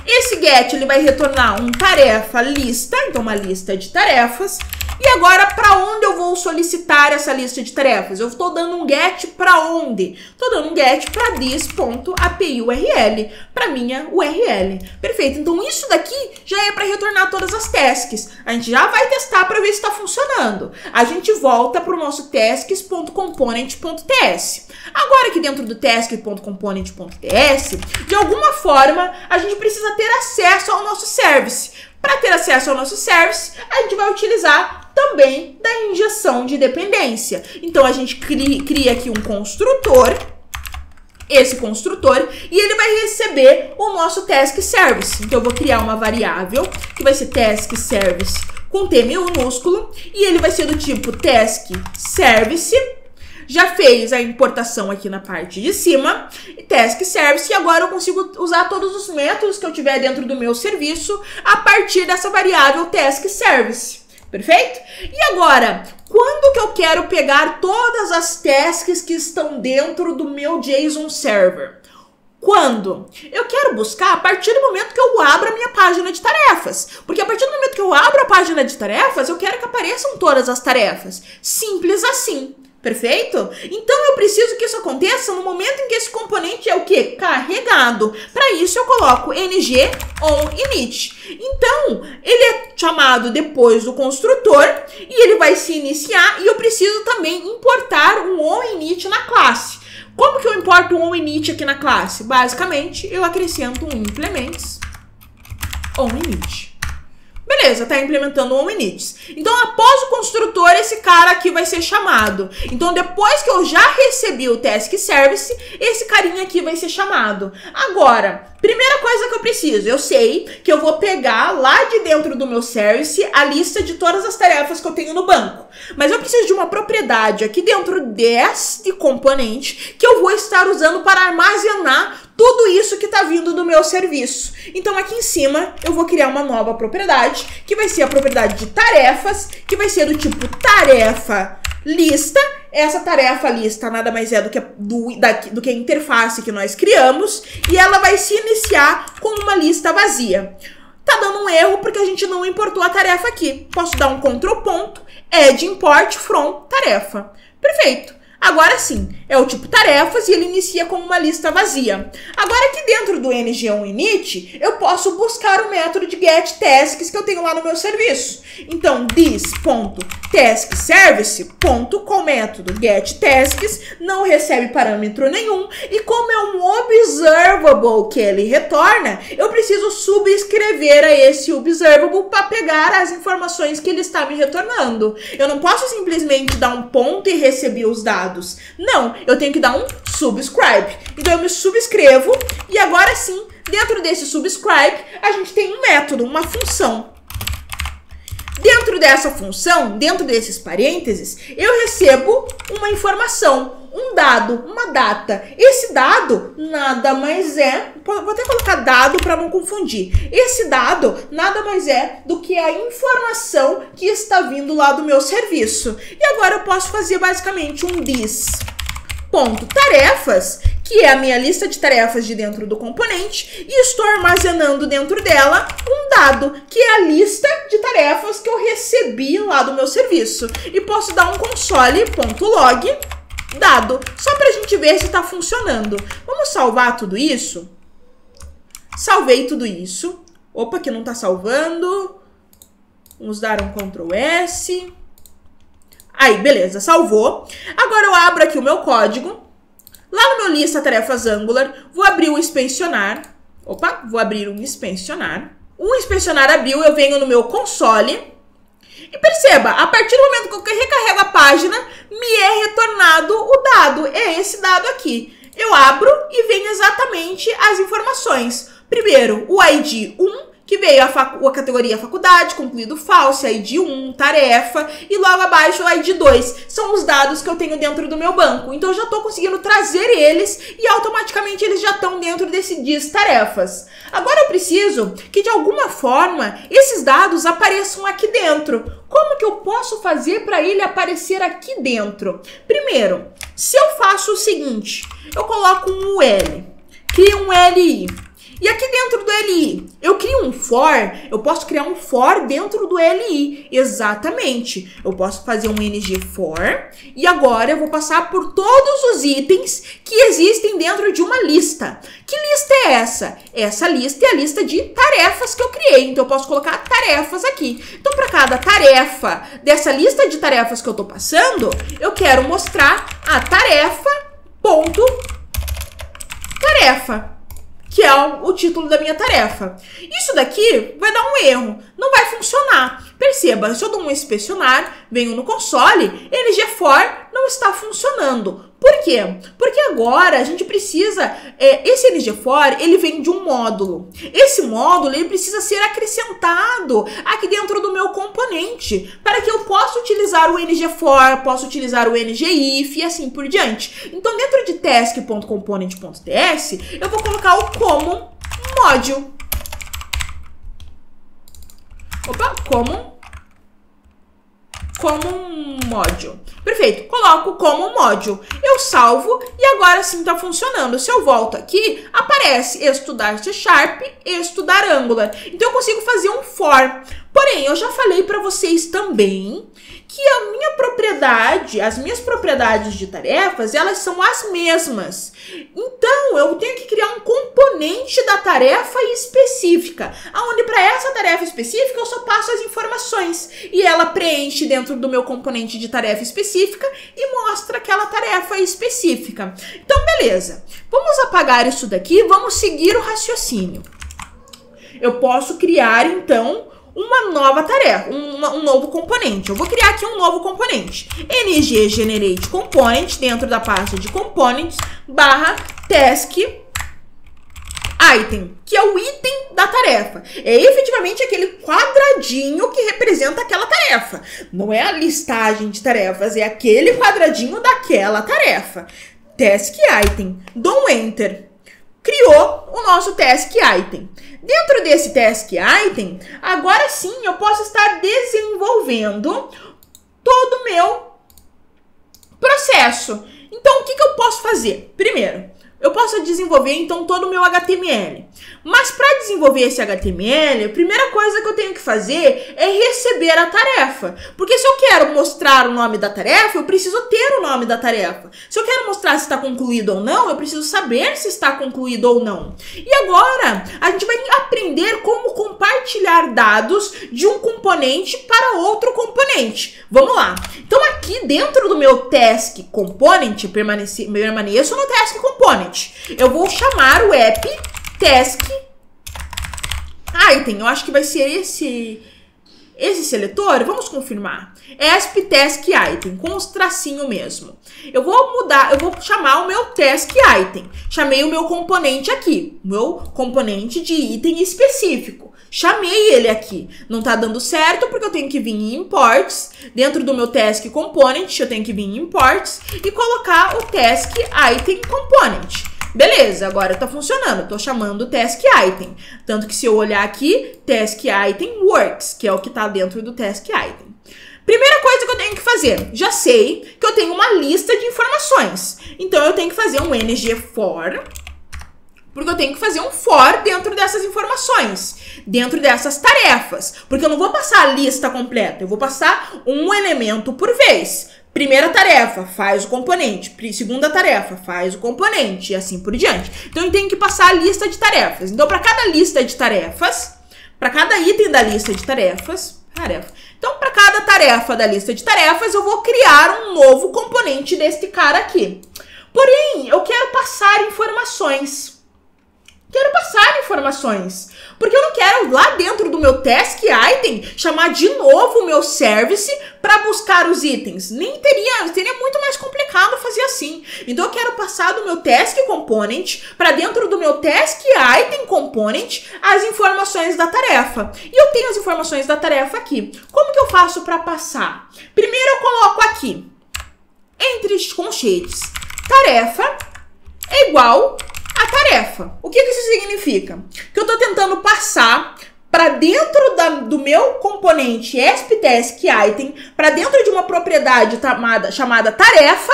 S1: Esse get ele vai retornar um tarefa lista, então uma lista de tarefas. E agora, para onde eu vou solicitar essa lista de tarefas? Eu estou dando um get para onde? Estou dando um get para this.api URL, para minha URL. Perfeito, então isso daqui já é para retornar todas as tasks. A gente já vai testar para ver se está funcionando. A gente volta para o nosso tasks.component.ts. Agora aqui dentro do task.component.ts, de alguma forma, a gente precisa ter acesso ao nosso service. Para ter acesso ao nosso service, a gente vai utilizar também da injeção de dependência. Então, a gente cria aqui um construtor, esse construtor, e ele vai receber o nosso task service. Então, eu vou criar uma variável que vai ser task service com T minúsculo, e ele vai ser do tipo task service. Já fez a importação aqui na parte de cima, task service, e agora eu consigo usar todos os métodos que eu tiver dentro do meu serviço a partir dessa variável task service. Perfeito? E agora, quando que eu quero pegar todas as tasks que estão dentro do meu JSON Server? Quando? Eu quero buscar a partir do momento que eu abro a minha página de tarefas. Porque a partir do momento que eu abro a página de tarefas, eu quero que apareçam todas as tarefas. Simples assim. Perfeito? Então eu preciso que isso aconteça no momento em que esse componente é o quê? Carregado. Para isso eu coloco ng-onInit. Então, ele é chamado depois do construtor e ele vai se iniciar e eu preciso também importar um onInit na classe. Como que eu importo um onInit aqui na classe? Basicamente, eu acrescento um implements onInit. Beleza, tá implementando o onInits. Então, após o construtor, esse cara aqui vai ser chamado. Então, depois que eu já recebi o task service, esse carinha aqui vai ser chamado. Agora, primeira coisa que eu preciso, eu sei que eu vou pegar lá de dentro do meu service a lista de todas as tarefas que eu tenho no banco. Mas eu preciso de uma propriedade aqui dentro deste componente que eu vou estar usando para armazenar tudo isso que está vindo do meu serviço. Então, aqui em cima, eu vou criar uma nova propriedade, que vai ser a propriedade de tarefas, que vai ser do tipo tarefa lista. Essa tarefa lista nada mais é do que a interface que nós criamos, e ela vai se iniciar com uma lista vazia. Tá dando um erro porque a gente não importou a tarefa aqui. Posso dar um Ctrl ponto, add import from tarefa. Perfeito. Agora sim, é o tipo tarefas e ele inicia com uma lista vazia. Agora aqui dentro do ng-onInit, eu posso buscar o método de getTasks que eu tenho lá no meu serviço. Então, this.taskService, com o método getTasks, não recebe parâmetro nenhum. E como é um observable que ele retorna, eu preciso subscrever a esse observable para pegar as informações que ele está me retornando. Eu não posso simplesmente dar um ponto e receber os dados. Não, eu tenho que dar um subscribe. Então eu me subscrevo e agora sim, dentro desse subscribe, a gente tem um método, uma função. Dentro dessa função, dentro desses parênteses, eu recebo uma informação, um dado, uma data. Esse dado nada mais é, vou até colocar dado para não confundir. Esse dado nada mais é do que a informação que está vindo lá do meu serviço. E agora eu posso fazer basicamente um this.tarefas, que é a minha lista de tarefas de dentro do componente, e estou armazenando dentro dela um dado, que é a lista de tarefas que eu recebi lá do meu serviço. E posso dar um console.log dado, só para a gente ver se está funcionando. Vamos salvar tudo isso. Salvei tudo isso. Opa, que não está salvando. Vamos dar um Ctrl S. Aí, beleza, salvou. Agora eu abro aqui o meu código. Lá no meu lista tarefas Angular, vou abrir o inspecionar. Opa, vou abrir um inspecionar. O inspecionar abriu, eu venho no meu console. E perceba, a partir do momento que eu recarrego a página, me é retornado o dado. É esse dado aqui. Eu abro e vem exatamente as informações. Primeiro, o ID 1, que veio a categoria faculdade, concluído falso, ID 1, tarefa, e logo abaixo o ID 2. São os dados que eu tenho dentro do meu banco. Então eu já estou conseguindo trazer eles e automaticamente eles já estão dentro desse dis tarefas. Agora eu preciso que de alguma forma esses dados apareçam aqui dentro. Como que eu posso fazer para ele aparecer aqui dentro? Primeiro, se eu faço o seguinte, eu coloco um UL, crio um LI. E aqui dentro do LI, eu crio um for, eu posso criar um for dentro do LI, exatamente. Eu posso fazer um ng for, e agora eu vou passar por todos os itens que existem dentro de uma lista. Que lista é essa? Essa lista é a lista de tarefas que eu criei, então eu posso colocar tarefas aqui. Então, para cada tarefa dessa lista de tarefas que eu estou passando, eu quero mostrar a tarefa, que é o título da minha tarefa. Isso daqui vai dar um erro, não vai funcionar. Perceba, se eu dou um inspecionar, venho no console, ng-for não está funcionando. Por quê? Porque agora a gente precisa, esse ng-for, ele vem de um módulo. Esse módulo, ele precisa ser acrescentado aqui dentro do meu componente, para que eu possa utilizar o ng-for, possa utilizar o ng-if e assim por diante. Então, dentro de task.component.ts, eu vou colocar o common module. Opa, common common module. Perfeito, coloco common module. Eu salvo e agora sim tá funcionando. Se eu volto aqui, aparece estudar C#, estudar Angular. Então eu consigo fazer um for. Porém, eu já falei para vocês também que a minha propriedade, as minhas propriedades de tarefas, elas são as mesmas. Então, eu tenho que criar um componente da tarefa específica, onde para essa tarefa específica eu só passo as informações e ela preenche dentro do meu componente de tarefa específica e mostra aquela tarefa específica. Então, beleza. Vamos apagar isso daqui, vamos seguir o raciocínio. Eu posso criar, então, uma nova tarefa, um novo componente. Eu vou criar aqui um novo componente. ng generate component dentro da pasta de components barra task item, que é o item da tarefa. É efetivamente aquele quadradinho que representa aquela tarefa. Não é a listagem de tarefas, é aquele quadradinho daquela tarefa. Task item. Dou enter. Criou o nosso task item. Dentro desse task item, agora sim eu posso estar desenvolvendo todo o meu processo. Então, o que eu posso fazer? Primeiro, eu posso desenvolver, então, todo o meu HTML. Mas, para desenvolver esse HTML, a primeira coisa que eu tenho que fazer é receber a tarefa. Porque se eu quero mostrar o nome da tarefa, eu preciso ter o nome da tarefa. Se eu quero mostrar se está concluído ou não, eu preciso saber se está concluído ou não. E agora, a gente vai aprender como compartilhar dados de um componente para outro componente. Vamos lá. Então, aqui dentro do meu task component, permaneço no task component. Eu vou chamar o app task item. Eu acho que vai ser esse seletor. Vamos confirmar. ASP task item, com os tracinhos mesmo. Eu vou chamar o meu task item. Chamei o meu componente aqui, o meu componente de item específico. Chamei ele aqui. Não tá dando certo porque eu tenho que vir em imports. Dentro do meu task component, eu tenho que vir em imports e colocar o task item component. Beleza, agora tá funcionando. Tô chamando o task item. Tanto que se eu olhar aqui, task item works, que é o que tá dentro do task item. Primeira coisa que eu tenho que fazer. Já sei que eu tenho uma lista de informações. Então eu tenho que fazer um ng for, porque eu tenho que fazer um for dentro dessas informações, dentro dessas tarefas. Porque eu não vou passar a lista completa, eu vou passar um elemento por vez. Primeira tarefa, faz o componente. Segunda tarefa, faz o componente. E assim por diante. Então, eu tenho que passar a lista de tarefas. Então, para cada lista de tarefas, para cada item da lista de tarefas, então, para cada tarefa da lista de tarefas, eu vou criar um novo componente deste cara aqui. Porém, eu quero passar informações. Porque eu não quero lá dentro do meu task item chamar de novo o meu service para buscar os itens. Seria muito mais complicado fazer assim. Então eu quero passar do meu task component para dentro do meu task item component as informações da tarefa. E eu tenho as informações da tarefa aqui. Como que eu faço para passar? Primeiro eu coloco aqui, entre colchetes, tarefa é igual a tarefa. O que isso significa? Que eu estou tentando passar para dentro do meu componente ASP.task item, para dentro de uma propriedade chamada tarefa,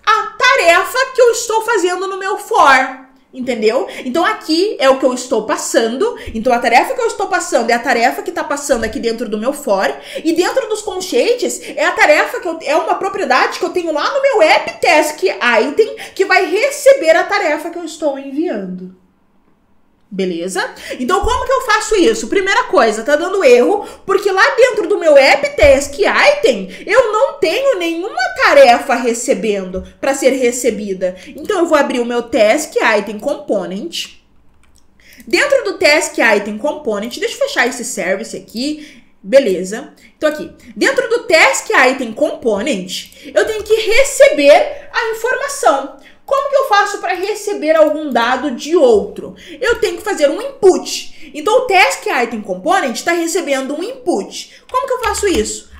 S1: a tarefa que eu estou fazendo no meu for. Entendeu? Então aqui é o que eu estou passando. Então a tarefa que eu estou passando é a tarefa que está passando aqui dentro do meu for. E dentro dos conchetes é a tarefa que é uma propriedade que eu tenho lá no meu app task item que vai receber a tarefa que eu estou enviando. Beleza? Então, como que eu faço isso? Primeira coisa, tá dando erro, porque lá dentro do meu app task item, eu não tenho nenhuma tarefa recebendo para ser recebida. Então, eu vou abrir o meu task item component. Dentro do task item component, deixa eu fechar esse service aqui. Beleza. Então, aqui, dentro do task item component, eu tenho que receber a informação. Como que eu faço para receber algum dado de outro? Eu tenho que fazer um input. Então, o task item component está recebendo um input. Como que eu faço isso?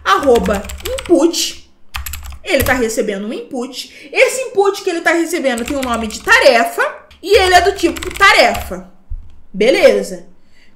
S1: @input. Ele está recebendo um input. Esse input que ele está recebendo tem o nome de tarefa e ele é do tipo tarefa. Beleza.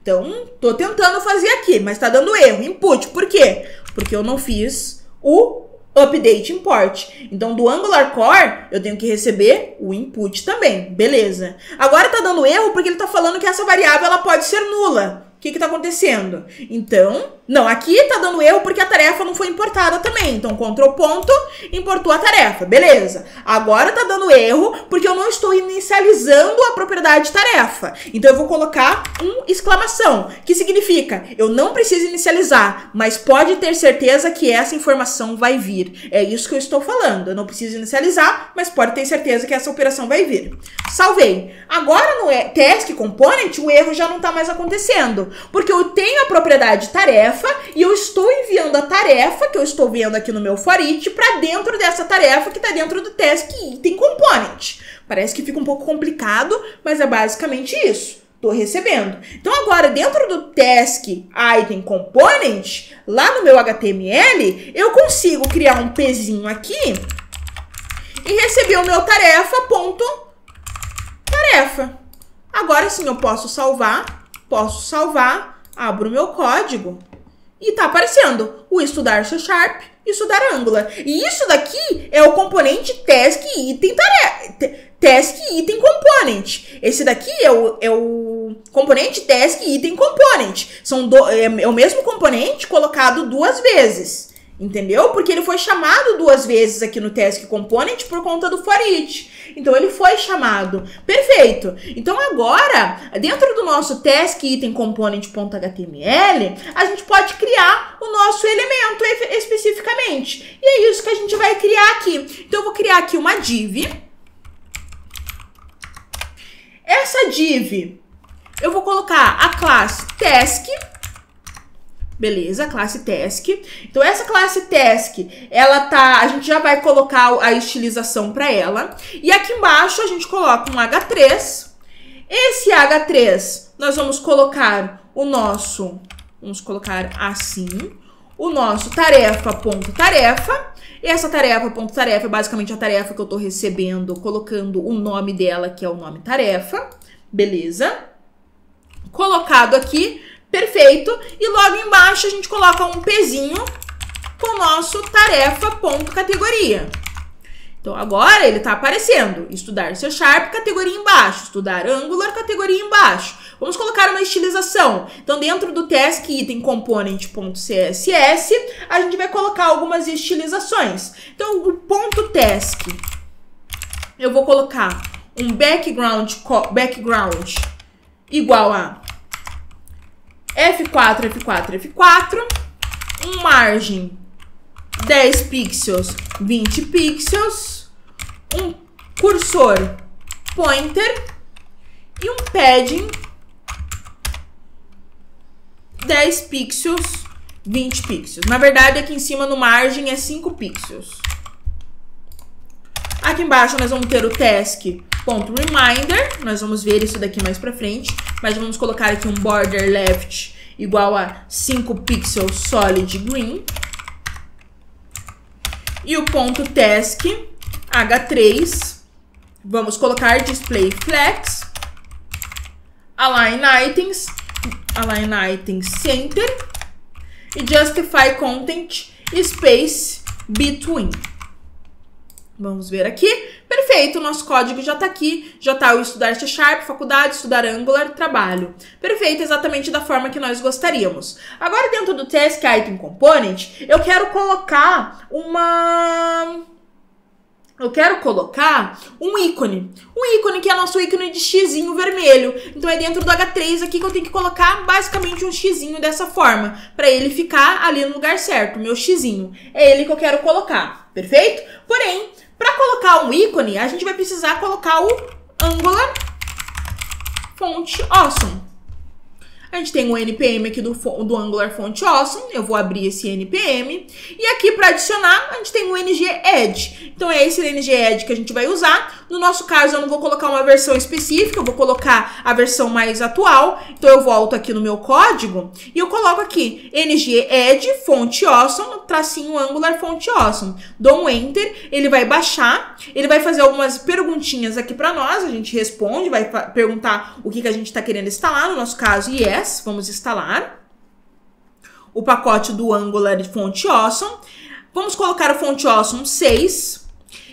S1: Então, estou tentando fazer aqui, mas está dando erro. Input. Por quê? Porque eu não fiz o update import. Então, do Angular Core, eu tenho que receber o input também. Beleza. Agora tá dando erro porque ele tá falando que essa variável ela pode ser nula. O que tá acontecendo? Então, não, aqui tá dando erro porque a tarefa não foi importada também. Então, Ctrl ponto, importou a tarefa. Beleza. Agora tá dando erro porque eu não estou inicializando a propriedade tarefa. Então, eu vou colocar um exclamação, que significa, eu não preciso inicializar, mas pode ter certeza que essa informação vai vir. É isso que eu estou falando. Eu não preciso inicializar, mas pode ter certeza que essa operação vai vir. Salvei. Agora, no task component, o erro já não tá mais acontecendo. Porque eu tenho a propriedade tarefa e eu estou enviando a tarefa que eu estou vendo aqui no meu for each para dentro dessa tarefa que está dentro do task item component. Parece que fica um pouco complicado, mas é basicamente isso. Estou recebendo. Então agora dentro do task item component, lá no meu HTML, eu consigo criar um pezinho aqui e receber o meu tarefa. Agora sim eu posso salvar, abro o meu código e tá aparecendo o estudar C# e estudar Angular. E isso daqui é o componente task item component. Esse daqui é o componente task item component. É o mesmo componente colocado duas vezes. Entendeu? Porque ele foi chamado duas vezes aqui no task component por conta do for each. Então, ele foi chamado. Perfeito. Então, agora, dentro do nosso task item component.html, a gente pode criar o nosso elemento especificamente. E é isso que a gente vai criar aqui. Então, eu vou criar aqui uma div. Essa div, eu vou colocar a classe task. Beleza, classe task. Então, essa classe task, a gente já vai colocar a estilização para ela. E aqui embaixo a gente coloca um H3. Esse H3, nós vamos colocar vamos colocar assim, o nosso tarefa.tarefa. Essa tarefa.tarefa é basicamente a tarefa que eu estou recebendo, colocando o nome dela, que é o nome tarefa. Beleza? Colocado aqui. Perfeito. E logo embaixo a gente coloca um pezinho com o nosso tarefa.categoria. Então, agora ele está aparecendo. Estudar C#, categoria embaixo. Estudar Angular, categoria embaixo. Vamos colocar uma estilização. Então, dentro do task item component.css, a gente vai colocar algumas estilizações. Então, o ponto task, eu vou colocar um background igual a F4, um margem 10 pixels, 20 pixels, um cursor pointer e um padding 10 pixels, 20 pixels. Na verdade, aqui em cima no margem é 5 pixels. Aqui embaixo nós vamos ter o task.reminder, nós vamos ver isso daqui mais pra frente, mas vamos colocar aqui um border left igual a 5 pixels solid green. E o ponto task H3, vamos colocar display flex, align items center e justify content space between. Vamos ver aqui. Perfeito, o nosso código já está aqui. Já está o estudar C#, faculdade, estudar Angular, trabalho. Perfeito, exatamente da forma que nós gostaríamos. Agora, dentro do Task Item Component, eu quero colocar um ícone. Um ícone que é nosso ícone de xizinho vermelho. Então, é dentro do H3 aqui que eu tenho que colocar basicamente um xizinho dessa forma, para ele ficar ali no lugar certo, meu xizinho. É ele que eu quero colocar, perfeito? Porém, para colocar um ícone, a gente vai precisar colocar o Angular Font Awesome. A gente tem o NPM aqui do Angular Font Awesome. Eu vou abrir esse NPM. E aqui, para adicionar, a gente tem o ng-add. Então, é esse ng-add que a gente vai usar. No nosso caso, eu não vou colocar uma versão específica. Eu vou colocar a versão mais atual. Então, eu volto aqui no meu código. E eu coloco aqui ng-add Font Awesome, tracinho Angular Font Awesome. Dou um Enter. Ele vai baixar. Ele vai fazer algumas perguntinhas aqui para nós. A gente responde. Vai perguntar o que a gente está querendo instalar. No nosso caso, yes. Vamos instalar o pacote do Angular Font Awesome. Vamos colocar o Font Awesome 6.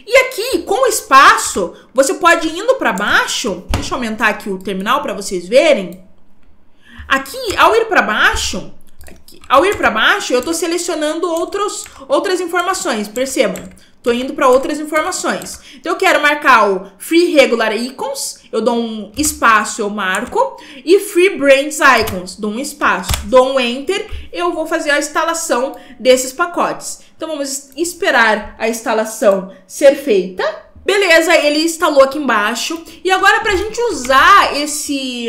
S1: E aqui, com espaço, você pode ir indo para baixo. Deixa eu aumentar aqui o terminal para vocês verem. Aqui, ao ir para baixo, eu estou selecionando outras informações. Percebam, estou indo para outras informações. Então, eu quero marcar o Free Regular Icons. Eu dou um espaço, eu marco. E Free Branch Icons, dou um espaço. Dou um Enter, eu vou fazer a instalação desses pacotes. Então, vamos esperar a instalação ser feita. Beleza, ele instalou aqui embaixo. E agora, para a gente usar esse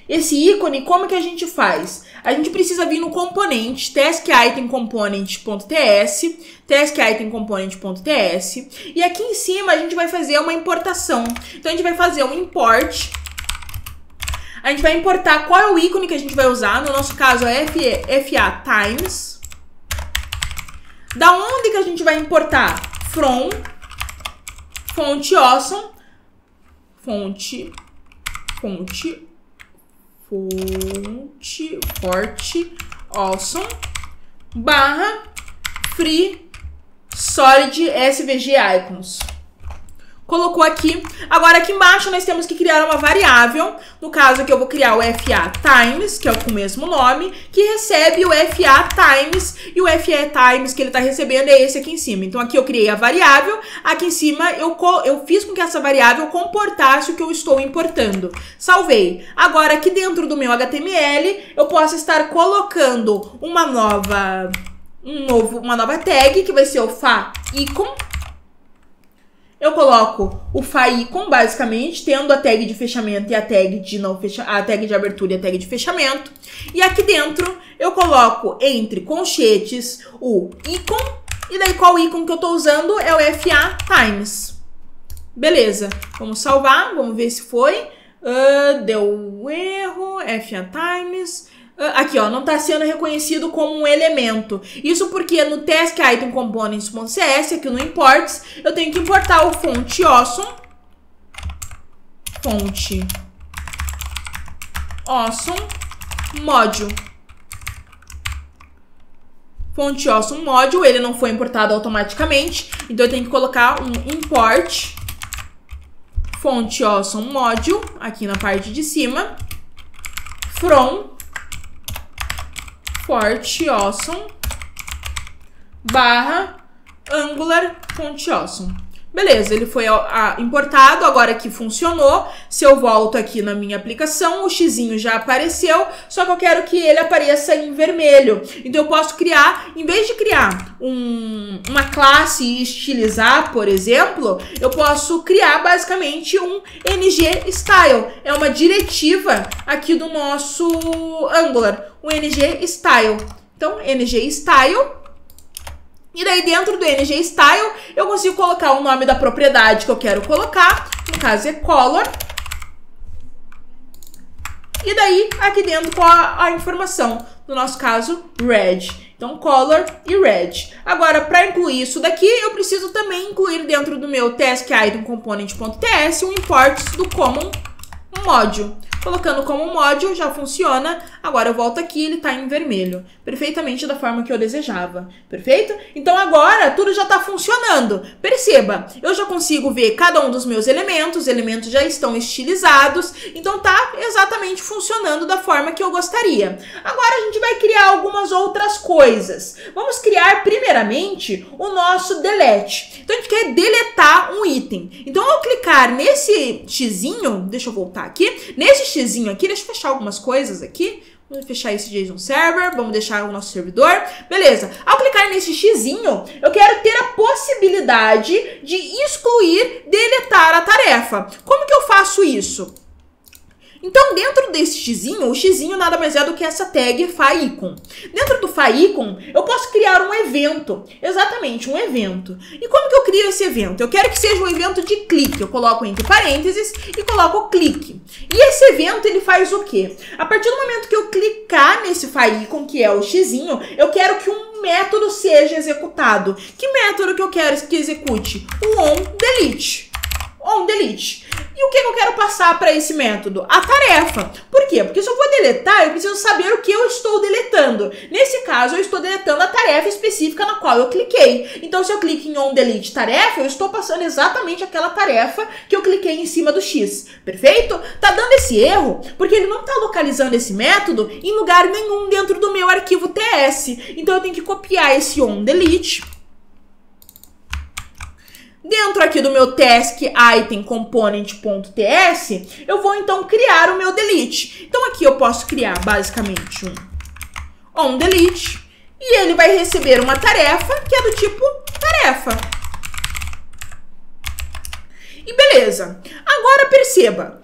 S1: ícone, como que a gente faz? A gente precisa vir no componente taskItemComponent.ts, taskItemComponent.ts, e aqui em cima a gente vai fazer uma importação. Então, a gente vai fazer um import. A gente vai importar qual é o ícone que a gente vai usar. No nosso caso, é FA Times. Da onde que a gente vai importar? From Font Awesome, Font Awesome barra Free Solid SVG Icons. Colocou aqui. Agora aqui embaixo nós temos que criar uma variável. No caso aqui eu vou criar o FA Times, que é com o mesmo nome, que recebe o FA Times. E o FA Times que ele está recebendo é esse aqui em cima. Então aqui eu criei a variável. Aqui em cima eu fiz com que essa variável comportasse o que eu estou importando. Salvei. Agora aqui dentro do meu HTML eu posso estar colocando uma nova tag, que vai ser o FAIcon. Eu coloco o FAIcon, basicamente, tendo a tag de fechamento e a tag de abertura e a tag de fechamento. E aqui dentro eu coloco entre colchetes o icon, e daí qual ícone que eu estou usando é o FA Times. Beleza, vamos salvar, vamos ver se foi. Deu um erro, FA Times. Aqui, ó, não está sendo reconhecido como um elemento. Isso porque no taskItemComponents.cs, aqui no imports, eu tenho que importar o Font Awesome Module. Font Awesome Module, ele não foi importado automaticamente, então eu tenho que colocar um import Font Awesome Module, aqui na parte de cima, from Font Awesome barra Angular Font Awesome. Beleza, ele foi importado, agora que funcionou. Se eu volto aqui na minha aplicação, o xizinho já apareceu, só que eu quero que ele apareça em vermelho. Então eu posso criar, em vez de criar uma classe e estilizar, por exemplo, eu posso criar basicamente um ng-style. É uma diretiva aqui do nosso Angular, o ng-style. Então, ng-style. E daí dentro do ng-style eu consigo colocar o nome da propriedade que eu quero colocar, no caso é color. E daí aqui dentro com a informação, no nosso caso red. Então color e red. Agora para incluir isso daqui eu preciso também incluir dentro do meu taskItemComponent.ts um import do common module. Colocando como module já funciona. Agora eu volto aqui, ele está em vermelho. Perfeitamente da forma que eu desejava. Perfeito? Então agora tudo já está funcionando. Perceba, eu já consigo ver cada um dos meus elementos. Os elementos já estão estilizados. Então tá exatamente funcionando da forma que eu gostaria. Agora a gente vai criar algumas outras coisas. Vamos criar primeiramente o nosso delete. Então a gente quer deletar um item. Então ao clicar nesse xizinho, deixa eu voltar aqui, nesse xizinho aqui, deixa eu fechar algumas coisas aqui. Vamos fechar esse JSON Server, vamos deixar o nosso servidor. Beleza. Ao clicar nesse xizinho, eu quero ter a possibilidade de excluir, deletar a tarefa. Como que eu faço isso? Então, dentro desse xizinho, o xizinho nada mais é do que essa tag FAIcon. Dentro do FAIcon, eu posso criar um evento. Exatamente, um evento. E como que eu crio esse evento? Eu quero que seja um evento de clique. Eu coloco entre parênteses e coloco clique. E esse evento, ele faz o quê? A partir do momento que eu clicar nesse FAIcon, que é o xizinho, eu quero que um método seja executado. Que método que eu quero que execute? O onDelete. onDelete. E o que eu quero passar para esse método? A tarefa. Por quê? Porque se eu vou deletar, eu preciso saber o que eu estou deletando. Nesse caso, eu estou deletando a tarefa específica na qual eu cliquei. Então, se eu clico em onDelete tarefa, eu estou passando exatamente aquela tarefa que eu cliquei em cima do X. Perfeito? Tá dando esse erro porque ele não está localizando esse método em lugar nenhum dentro do meu arquivo TS. Então, eu tenho que copiar esse onDelete. Dentro aqui do meu task item component.ts, eu vou então criar o meu delete. Então aqui eu posso criar basicamente um onDelete e ele vai receber uma tarefa que é do tipo tarefa. E beleza. Agora perceba,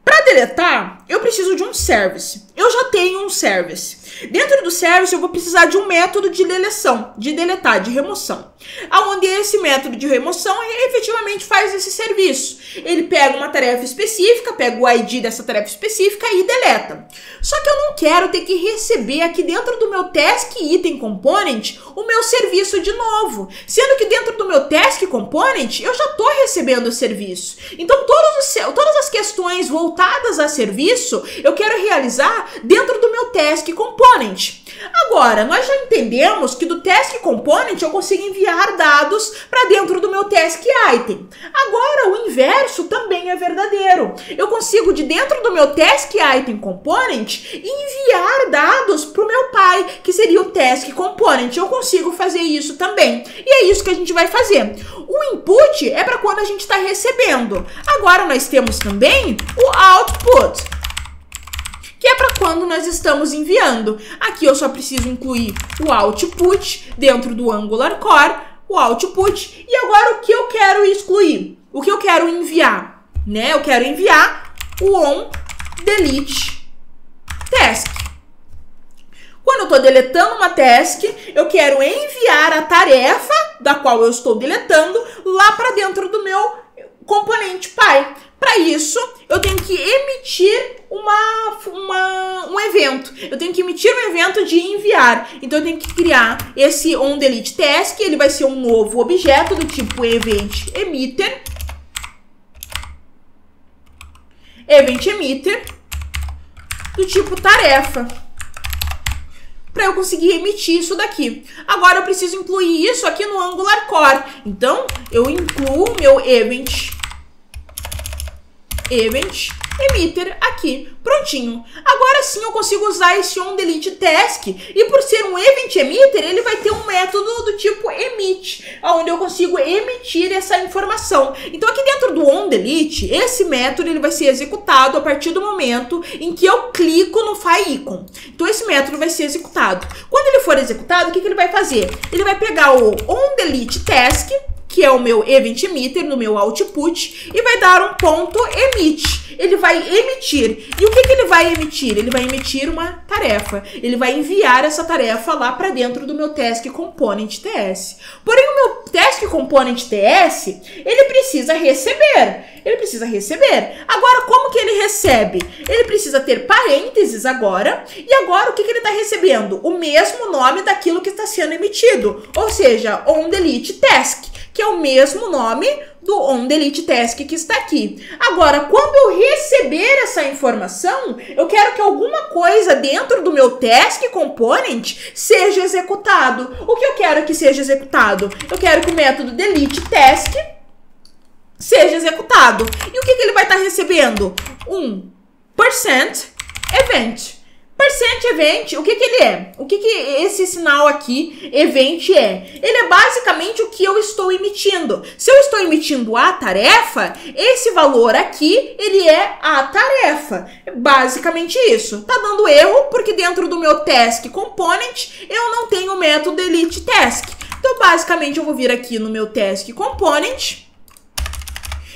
S1: para deletar eu preciso de um service. Eu já tenho um service. Dentro do service eu vou precisar de um método de deleção, de deletar, de remoção. Onde esse método de remoção efetivamente faz esse serviço. Ele pega uma tarefa específica, pega o ID dessa tarefa específica e deleta. Só que eu não quero ter que receber aqui dentro do meu task item component o meu serviço de novo. Sendo que dentro do meu task component eu já estou recebendo o serviço. Então todas as questões voltadas a serviço eu quero realizar dentro do meu task component. Agora, nós já entendemos que do task component eu consigo enviar dados para dentro do meu task item. Agora, o inverso também é verdadeiro. Eu consigo, de dentro do meu task item component, enviar dados para o meu pai, que seria o task component. Eu consigo fazer isso também. E é isso que a gente vai fazer. O input é para quando a gente está recebendo. Agora, nós temos também o output, que é para quando nós estamos enviando. Aqui eu só preciso incluir o output dentro do Angular Core, o output, e agora o que eu quero excluir? O que eu quero enviar? Né? Eu quero enviar o onDelete task. Quando eu estou deletando uma task, eu quero enviar a tarefa da qual eu estou deletando lá para dentro do meu componente pai. Para isso, eu tenho que emitir um evento. Eu tenho que emitir um evento de enviar. Então, eu tenho que criar esse onDelete task. Ele vai ser um novo objeto do tipo event_emitter. Event_emitter do tipo tarefa. Para eu conseguir emitir isso daqui. Agora, eu preciso incluir isso aqui no Angular Core. Então, eu incluo meu event_emitter aqui, prontinho. Agora sim eu consigo usar esse onDelete task e por ser um event_emitter, ele vai ter um método do tipo emit, onde eu consigo emitir essa informação. Então aqui dentro do onDelete, esse método ele vai ser executado a partir do momento em que eu clico no file_icon. Então esse método vai ser executado. Quando ele for executado, o que ele vai fazer? Ele vai pegar o onDelete task, que é o meu event_emitter no meu output, e vai dar um ponto emit. Ele vai emitir. E o que ele vai emitir? Ele vai emitir uma tarefa. Ele vai enviar essa tarefa lá para dentro do meu task component TS. Porém, o meu task component TS, ele precisa receber. Ele precisa receber. Agora, como que ele recebe? Ele precisa ter parênteses agora. E agora, o que ele está recebendo? O mesmo nome daquilo que está sendo emitido. Ou seja, onDelete task, que é o mesmo nome do onDelete task que está aqui. Agora, quando eu receber essa informação, eu quero que alguma coisa dentro do meu task component seja executado. O que eu quero que seja executado? Eu quero que o método delete task seja executado. E o que ele vai estar recebendo? Um %event. %event, o que ele é? O que esse sinal aqui, event, é? Ele é basicamente o que eu estou emitindo. Se eu estou emitindo a tarefa, esse valor aqui, ele é a tarefa. É basicamente isso. Tá dando erro porque dentro do meu task component, eu não tenho o método delete task. Então, basicamente, eu vou vir aqui no meu task component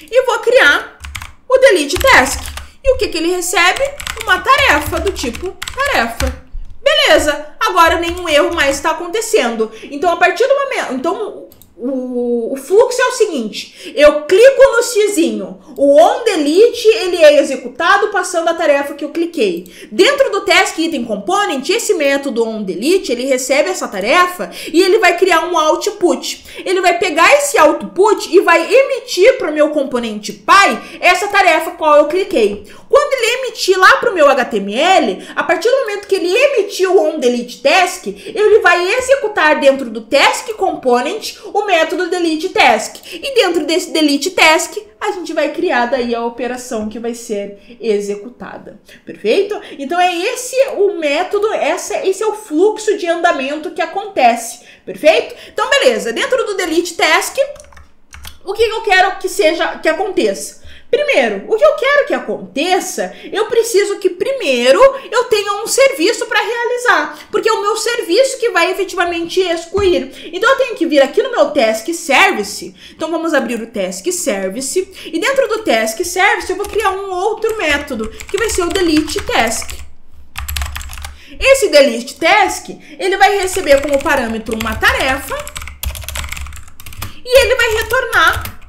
S1: e vou criar o delete task. E o que ele recebe? Uma tarefa do tipo tarefa. Beleza, agora nenhum erro mais está acontecendo. Então, a partir do momento... Então, O fluxo é o seguinte, eu clico no xizinho, o onDelete ele é executado passando a tarefa que eu cliquei. Dentro do task item component, esse método onDelete, ele recebe essa tarefa e ele vai criar um output. Ele vai pegar esse output e vai emitir para o meu componente Py essa tarefa qual eu cliquei. Quando ele emitir lá para o meu HTML, a partir do momento que ele emitir o onDelete task, ele vai executar dentro do task component o método delete task. E dentro desse delete task, a gente vai criar daí a operação que vai ser executada. Perfeito? Então é esse o método, esse é o fluxo de andamento que acontece. Perfeito? Então beleza, dentro do delete task, o que eu quero que aconteça? Primeiro, o que eu quero que aconteça, eu preciso que primeiro eu tenha um serviço para realizar, porque é o meu serviço que vai efetivamente excluir. Então eu tenho que vir aqui no meu task service, então vamos abrir o task service, e dentro do task service eu vou criar um outro método, que vai ser o delete task. Esse delete task, ele vai receber como parâmetro uma tarefa, e ele vai retornar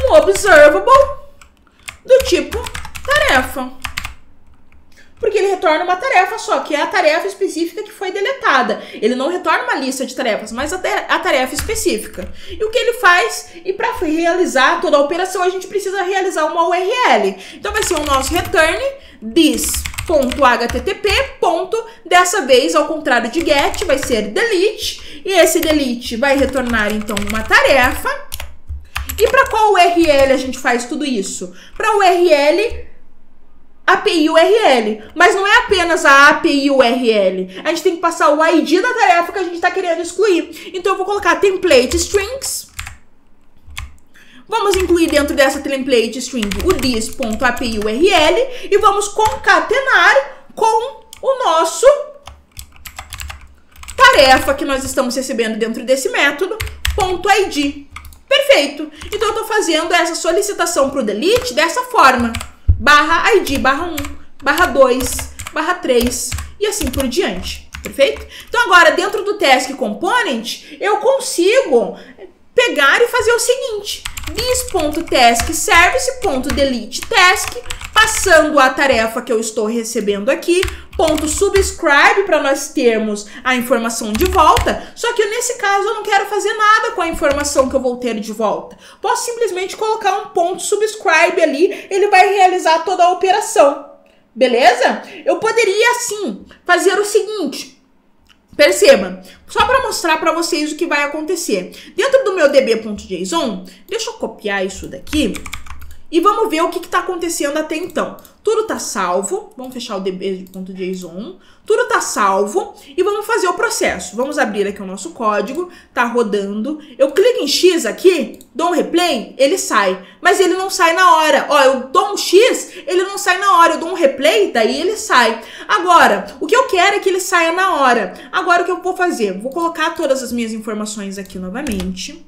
S1: um observable do tipo tarefa. Porque ele retorna uma tarefa só, que é a tarefa específica que foi deletada. Ele não retorna uma lista de tarefas, mas a tarefa específica. E o que ele faz? E para realizar toda a operação, a gente precisa realizar uma URL. Então vai ser o nosso return this.http. Dessa vez, ao contrário de get, vai ser delete. E esse delete vai retornar, então, uma tarefa. E para qual URL a gente faz tudo isso? Para a URL API URL. Mas não é apenas a API URL. A gente tem que passar o ID da tarefa que a gente está querendo excluir. Então eu vou colocar template strings. Vamos incluir dentro dessa template string o this.api URL e vamos concatenar com o nosso tarefa que nós estamos recebendo dentro desse método, .id. Perfeito. Então eu estou fazendo essa solicitação para o delete dessa forma. Barra ID, barra 1, barra 2, barra 3 e assim por diante. Perfeito? Então agora dentro do task component eu consigo pegar e fazer o seguinte. This.taskService.deleteTask, passando a tarefa que eu estou recebendo aqui, .subscribe para nós termos a informação de volta, só que nesse caso eu não quero fazer nada com a informação que eu vou ter de volta. Posso simplesmente colocar um .subscribe ali, ele vai realizar toda a operação. Beleza? Eu poderia, assim, fazer o seguinte. Perceba, só para mostrar para vocês o que vai acontecer. Dentro do meu db.json, deixa eu copiar isso daqui e vamos ver o que está acontecendo até então. Tudo está salvo, vamos fechar o db.json, tudo está salvo e vamos fazer o processo. Vamos abrir aqui o nosso código, tá rodando. Eu clico em X aqui, dou um replay, ele sai, mas ele não sai na hora. Ó, eu dou um X, ele não sai na hora, eu dou um replay, daí ele sai. Agora, o que eu quero é que ele saia na hora. Agora o que eu vou fazer? Vou colocar todas as minhas informações aqui novamente.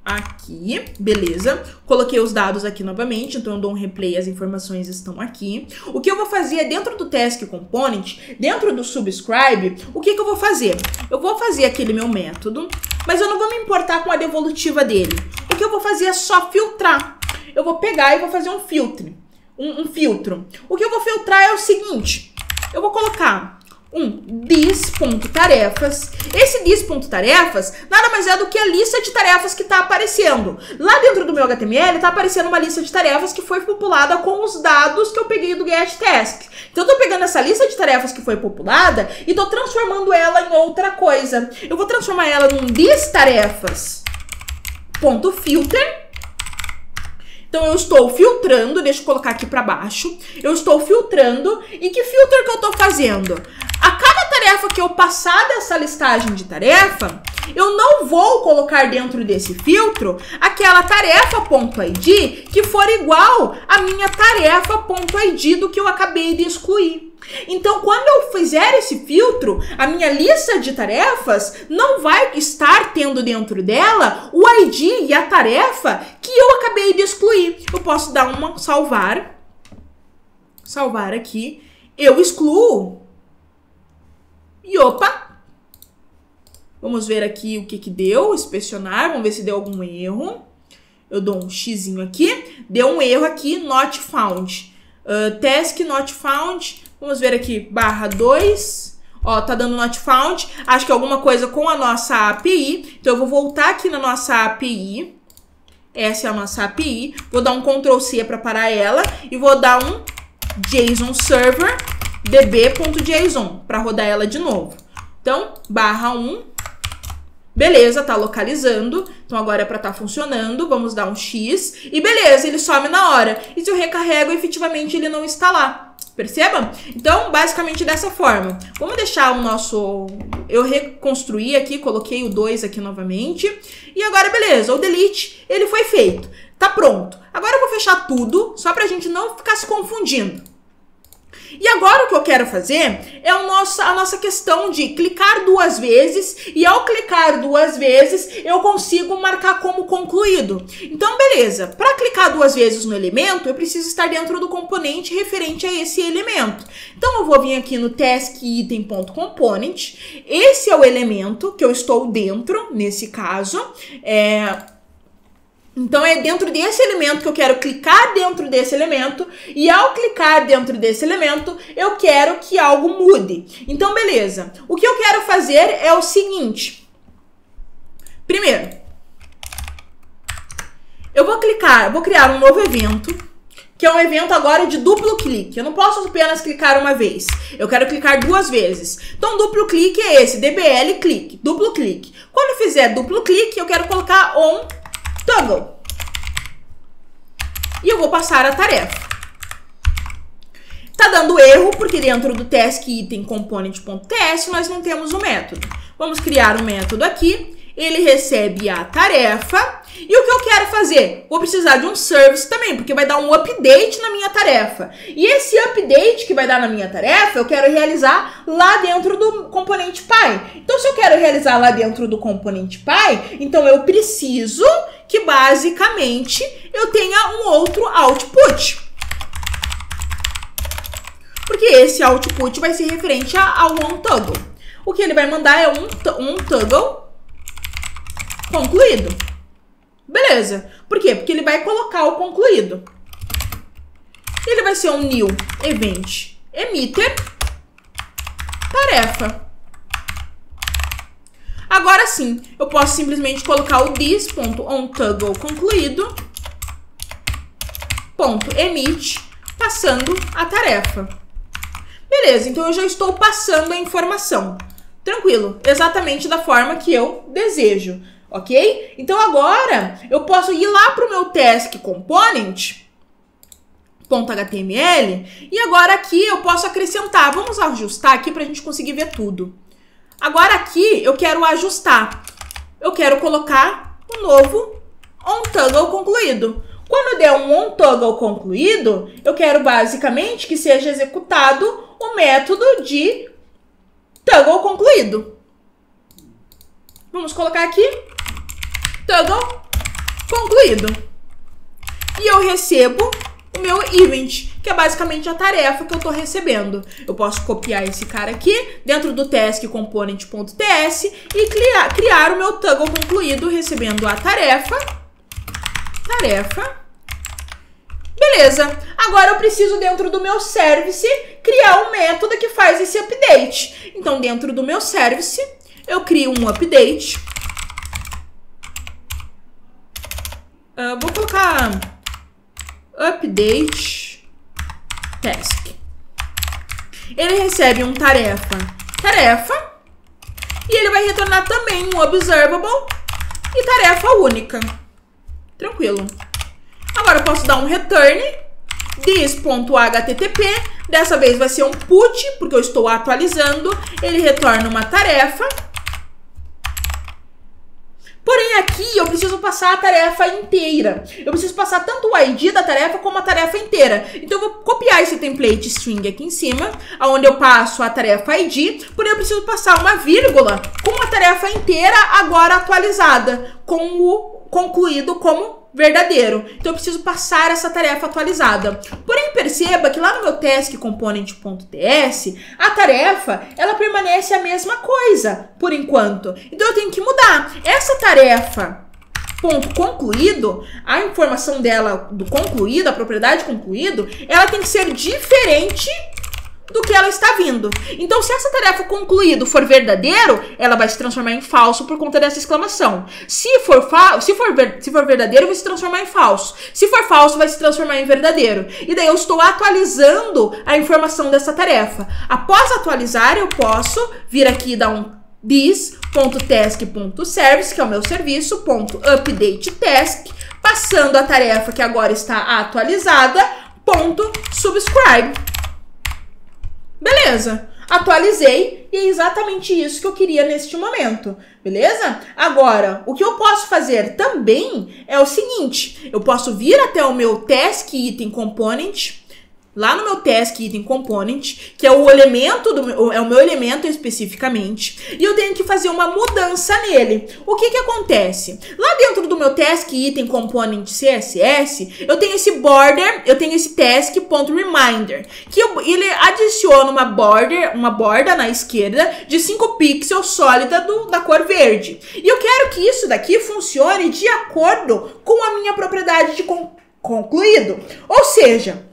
S1: Aqui, beleza. Coloquei os dados aqui novamente, então eu dou um replay, as informações estão aqui. O que eu vou fazer é dentro do task component, dentro do subscribe, o que eu vou fazer? Eu vou fazer aquele meu método, mas eu não vou me importar com a devolutiva dele. O que eu vou fazer é só filtrar. Eu vou pegar e vou fazer um filtro. O que eu vou filtrar é o seguinte, eu vou colocar this.tarefas. Esse this.tarefas nada mais é do que a lista de tarefas que está aparecendo. Lá dentro do meu HTML está aparecendo uma lista de tarefas que foi populada com os dados que eu peguei do getTask. Então eu estou pegando essa lista de tarefas que foi populada e estou transformando ela em outra coisa. Eu vou transformar ela num thistarefas.filter. Então eu estou filtrando, deixa eu colocar aqui para baixo. Eu estou filtrando e que filtro que eu estou fazendo? A cada tarefa que eu passar dessa listagem de tarefa, eu não vou colocar dentro desse filtro aquela tarefa.id que for igual à minha tarefa.id do que eu acabei de excluir. Então, quando eu fizer esse filtro, a minha lista de tarefas não vai estar tendo dentro dela o ID e a tarefa que eu acabei de excluir. Eu posso dar uma salvar aqui, eu excluo e opa, Vamos ver aqui o que que deu, inspecionar, vamos ver se deu algum erro. Eu dou um xzinho aqui, deu um erro aqui, not found. Task not found, vamos ver aqui, /2, ó, tá dando not found, acho que é alguma coisa com a nossa API, então eu vou voltar aqui na nossa API, essa é a nossa API, vou dar um Ctrl+C para parar ela, e vou dar um JSON server db.json, para rodar ela de novo. Então, /1, beleza, tá localizando, então agora é para estar funcionando, vamos dar um X, e beleza, ele some na hora. E se eu recarrego, efetivamente ele não está lá, perceba? Então, basicamente dessa forma. Vamos deixar o nosso... Eu reconstruí aqui, coloquei o 2 aqui novamente, e agora beleza, o delete, ele foi feito, tá pronto. Agora eu vou fechar tudo, só pra gente não ficar se confundindo. E agora o que eu quero fazer é a nossa questão de clicar 2 vezes e ao clicar 2 vezes eu consigo marcar como concluído. Então beleza, para clicar 2 vezes no elemento eu preciso estar dentro do componente referente a esse elemento. Então eu vou vir aqui no task_item.component, esse é o elemento que eu estou dentro, nesse caso, então é dentro desse elemento que eu quero clicar dentro desse elemento e ao clicar dentro desse elemento eu quero que algo mude. Então beleza, o que eu quero fazer é o seguinte. Primeiro, eu vou criar um novo evento, que é um evento agora de duplo clique. Eu não posso apenas clicar uma vez, eu quero clicar 2 vezes. Então duplo clique é esse, dbl clique, duplo clique. Quando eu fizer duplo clique eu quero colocar on toggle. E eu vou passar a tarefa. Tá dando erro porque dentro do task_item component.ts nós não temos o método. Vamos criar um método aqui. Ele recebe a tarefa. E o que eu quero fazer? Vou precisar de um service também, porque vai dar um update na minha tarefa. E esse update que vai dar na minha tarefa, eu quero realizar lá dentro do componente Py. Então, se eu quero realizar lá dentro do componente Py, então eu preciso que basicamente eu tenha um outro output. Porque esse output vai ser referente ao onToggle. O que ele vai mandar é um toggle concluído. Beleza. Por quê? Porque ele vai colocar o concluído. Ele vai ser um new event emitter tarefa. Agora sim, eu posso simplesmente colocar o this.onToggle concluído .emit passando a tarefa. Beleza, então eu já estou passando a informação. Tranquilo, exatamente da forma que eu desejo. Ok? Então agora eu posso ir lá para o meu task component.html e agora aqui eu posso acrescentar. Vamos ajustar aqui para a gente conseguir ver tudo. Agora aqui eu quero ajustar. Eu quero colocar um novo onToggle concluído. Quando der um onToggle concluído, eu quero basicamente que seja executado o método de toggle concluído. Vamos colocar aqui toggle concluído. E eu recebo o meu event, que é basicamente a tarefa que eu estou recebendo. Eu posso copiar esse cara aqui dentro do task component.ts e criar o meu toggle concluído recebendo a tarefa. Beleza. Agora eu preciso dentro do meu service criar um método que faz esse update. Então dentro do meu service eu crio um update. Vou colocar update task. Ele recebe um tarefa, e ele vai retornar também um observable e tarefa única. Tranquilo. Agora eu posso dar um return this.http. Dessa vez vai ser um put, porque eu estou atualizando. Ele retorna uma tarefa. Porém, aqui eu preciso passar a tarefa inteira. Eu preciso passar tanto o ID da tarefa como a tarefa inteira. Então, eu vou copiar esse template string aqui em cima, onde eu passo a tarefa ID. Porém, eu preciso passar uma vírgula com a tarefa inteira agora atualizada, com o concluído como verdadeiro. Então eu preciso passar essa tarefa atualizada. Porém, perceba que lá no meu task component.ts, a tarefa, ela permanece a mesma coisa, por enquanto. Então eu tenho que mudar. Essa tarefa ponto concluído, a informação dela do concluído, a propriedade concluído, ela tem que ser diferente do que ela está vindo. Então, se essa tarefa concluído for verdadeiro, ela vai se transformar em falso por conta dessa exclamação. Se for verdadeiro, vai se transformar em falso. Se for falso, vai se transformar em verdadeiro. E daí eu estou atualizando a informação dessa tarefa. Após atualizar, eu posso vir aqui e dar um this.task.service, que é o meu serviço, .updateTask, passando a tarefa que agora está atualizada, .subscribe. Beleza, atualizei e é exatamente isso que eu queria neste momento, beleza? Agora, o que eu posso fazer também é o seguinte, eu posso vir até o meu task item component, lá no meu task item component, que é o elemento é o meu elemento especificamente, e eu tenho que fazer uma mudança nele. O que que acontece? Lá dentro do meu task item component CSS, eu tenho esse border, eu tenho esse task.reminder, que ele adiciona uma borda na esquerda de 5 pixels sólida da cor verde. E eu quero que isso daqui funcione de acordo com a minha propriedade de concluído. Ou seja,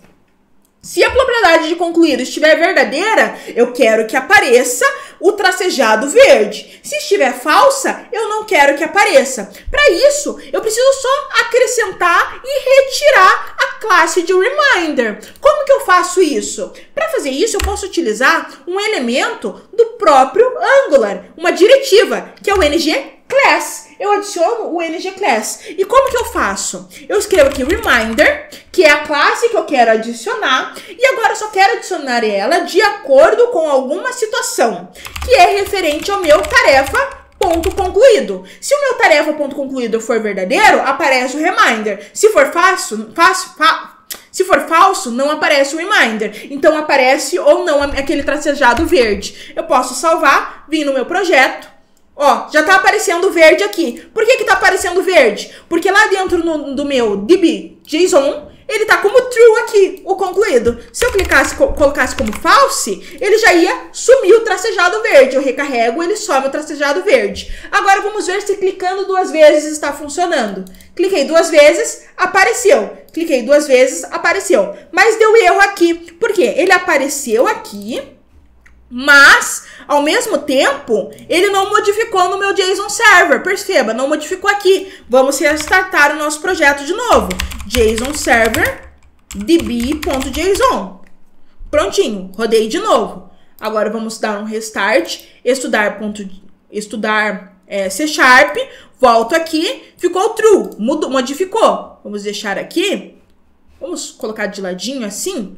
S1: se a propriedade de concluído estiver verdadeira, eu quero que apareça o tracejado verde. Se estiver falsa, eu não quero que apareça. Para isso, eu preciso só acrescentar e retirar a classe de reminder. Como que eu faço isso? Para fazer isso, eu posso utilizar um elemento do próprio Angular, uma diretiva, que é o ngClass. Eu adiciono o ngClass. E como que eu faço? Eu escrevo aqui reminder, que é a classe que eu quero adicionar, e agora eu só quero adicionar ela de acordo com alguma situação, que é referente ao meu tarefa ponto concluído. Se o meu tarefa ponto concluído for verdadeiro, aparece o reminder. Se for falso, não aparece o reminder. Então aparece ou não aquele tracejado verde. Eu posso salvar, vir no meu projeto. Ó, já tá aparecendo verde aqui. Por que que tá aparecendo verde? Porque lá dentro do meu DB.json, ele tá como true aqui, o concluído. Se eu colocasse como false, ele já ia sumir o tracejado verde. Eu recarrego, ele some o tracejado verde. Agora vamos ver se clicando 2 vezes está funcionando. Cliquei 2 vezes, apareceu. Cliquei 2 vezes, apareceu. Mas deu erro aqui. Por quê? Ele apareceu aqui, mas, ao mesmo tempo, ele não modificou no meu JSON Server. Perceba, não modificou aqui. Vamos restartar o nosso projeto de novo. JSON Server db.json. Prontinho, rodei de novo. Agora vamos dar um restart, estudar C#, volto aqui, ficou true, modificou. Vamos deixar aqui, vamos colocar de ladinho assim.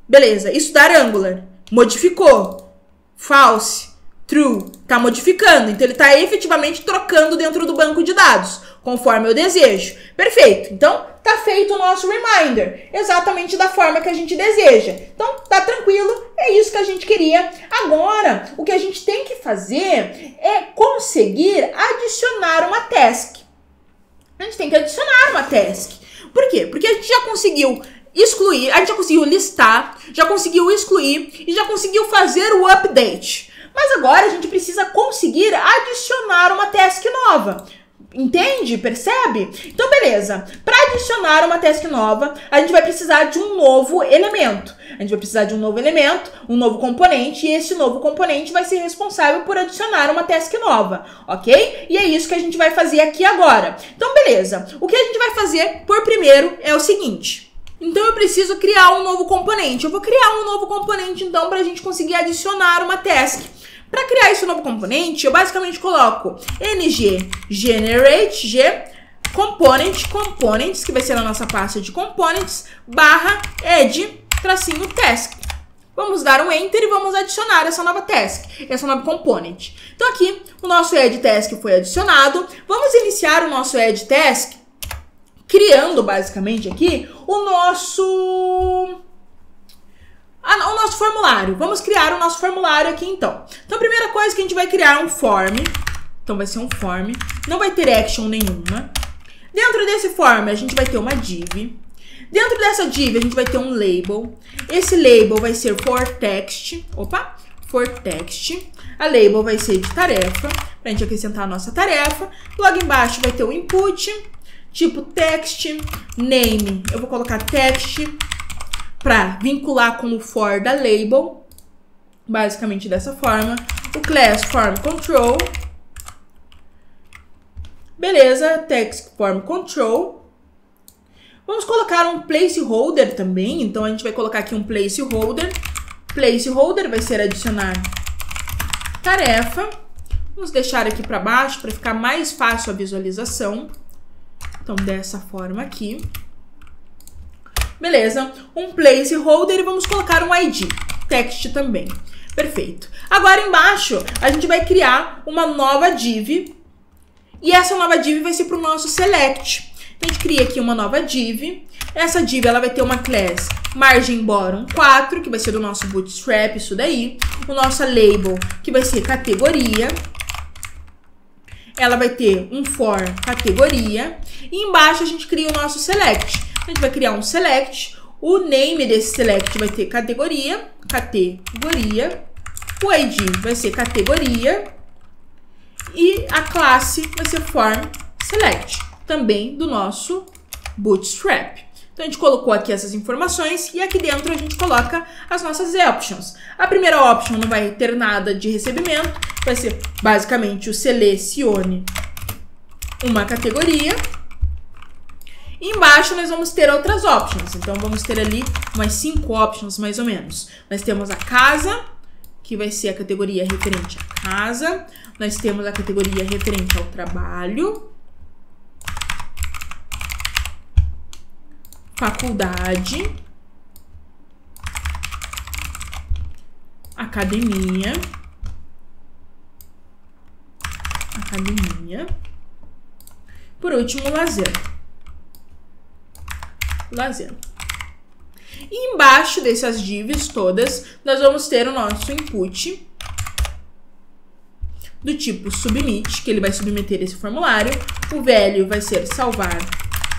S1: Beleza, estudar Angular. Modificou. False. True. Tá modificando. Então, ele tá efetivamente trocando dentro do banco de dados, conforme eu desejo. Perfeito. Então, tá feito o nosso reminder. Exatamente da forma que a gente deseja. Então, tá tranquilo. É isso que a gente queria. Agora, o que a gente tem que fazer é conseguir adicionar uma task. A gente tem que adicionar uma task. Por quê? Porque a gente já conseguiu excluir, a gente já conseguiu listar, já conseguiu excluir e já conseguiu fazer o update. Mas agora a gente precisa conseguir adicionar uma task nova. Entende? Percebe? Então, beleza. Para adicionar uma task nova, a gente vai precisar de um novo elemento. A gente vai precisar de um novo elemento, um novo componente, e esse novo componente vai ser responsável por adicionar uma task nova, ok? E é isso que a gente vai fazer aqui agora. Então, beleza. O que a gente vai fazer por primeiro é o seguinte. Então, eu preciso criar um novo componente. Eu vou criar um novo componente, então, para a gente conseguir adicionar uma task. Para criar esse novo componente, eu basicamente coloco ngGenerate components, que vai ser a nossa pasta de components, /add-task. Vamos dar um enter e vamos adicionar essa nova task, essa nova component. Então, aqui, o nosso add task foi adicionado. Vamos iniciar o nosso add task criando, basicamente, aqui, o nosso formulário. Vamos criar o nosso formulário aqui, então. Então, a primeira coisa que a gente vai criar é um form. Então, vai ser um form. Não vai ter action nenhuma. Dentro desse form, a gente vai ter uma div. Dentro dessa div, a gente vai ter um label. Esse label vai ser for text. Opa! For text. A label vai ser de tarefa, pra gente acrescentar a nossa tarefa. Logo embaixo vai ter o input, tipo text, name. Eu vou colocar text pra vincular com o for da label. Basicamente dessa forma. O class form control. Beleza, text form control. Vamos colocar um placeholder também. Então a gente vai colocar aqui um placeholder. Placeholder vai ser adicionar tarefa. Vamos deixar aqui para baixo para ficar mais fácil a visualização. Então dessa forma aqui. Beleza, um placeholder e vamos colocar um ID. Text também. Perfeito. Agora embaixo a gente vai criar uma nova div. E essa nova div vai ser para o nosso select. Então a gente cria aqui uma nova div. Essa div ela vai ter uma class margin bottom 4, que vai ser do nosso bootstrap, isso daí. O nosso label, que vai ser categoria. Ela vai ter um for categoria. E embaixo a gente cria o nosso select. A gente vai criar um select. O name desse select vai ter categoria. O ID vai ser categoria. E a classe vai ser form select, também do nosso bootstrap. Então a gente colocou aqui essas informações e aqui dentro a gente coloca as nossas options. A primeira option não vai ter nada de recebimento, vai ser basicamente o selecione uma categoria. E embaixo nós vamos ter outras options, então vamos ter ali umas 5 options mais ou menos. Nós temos a casa, que vai ser a categoria referente à casa. Nós temos a categoria referente ao trabalho. Faculdade. Academia. Por último, lazer. E embaixo dessas divs todas, nós vamos ter o nosso input do tipo submit, que ele vai submeter esse formulário. O value vai ser salvar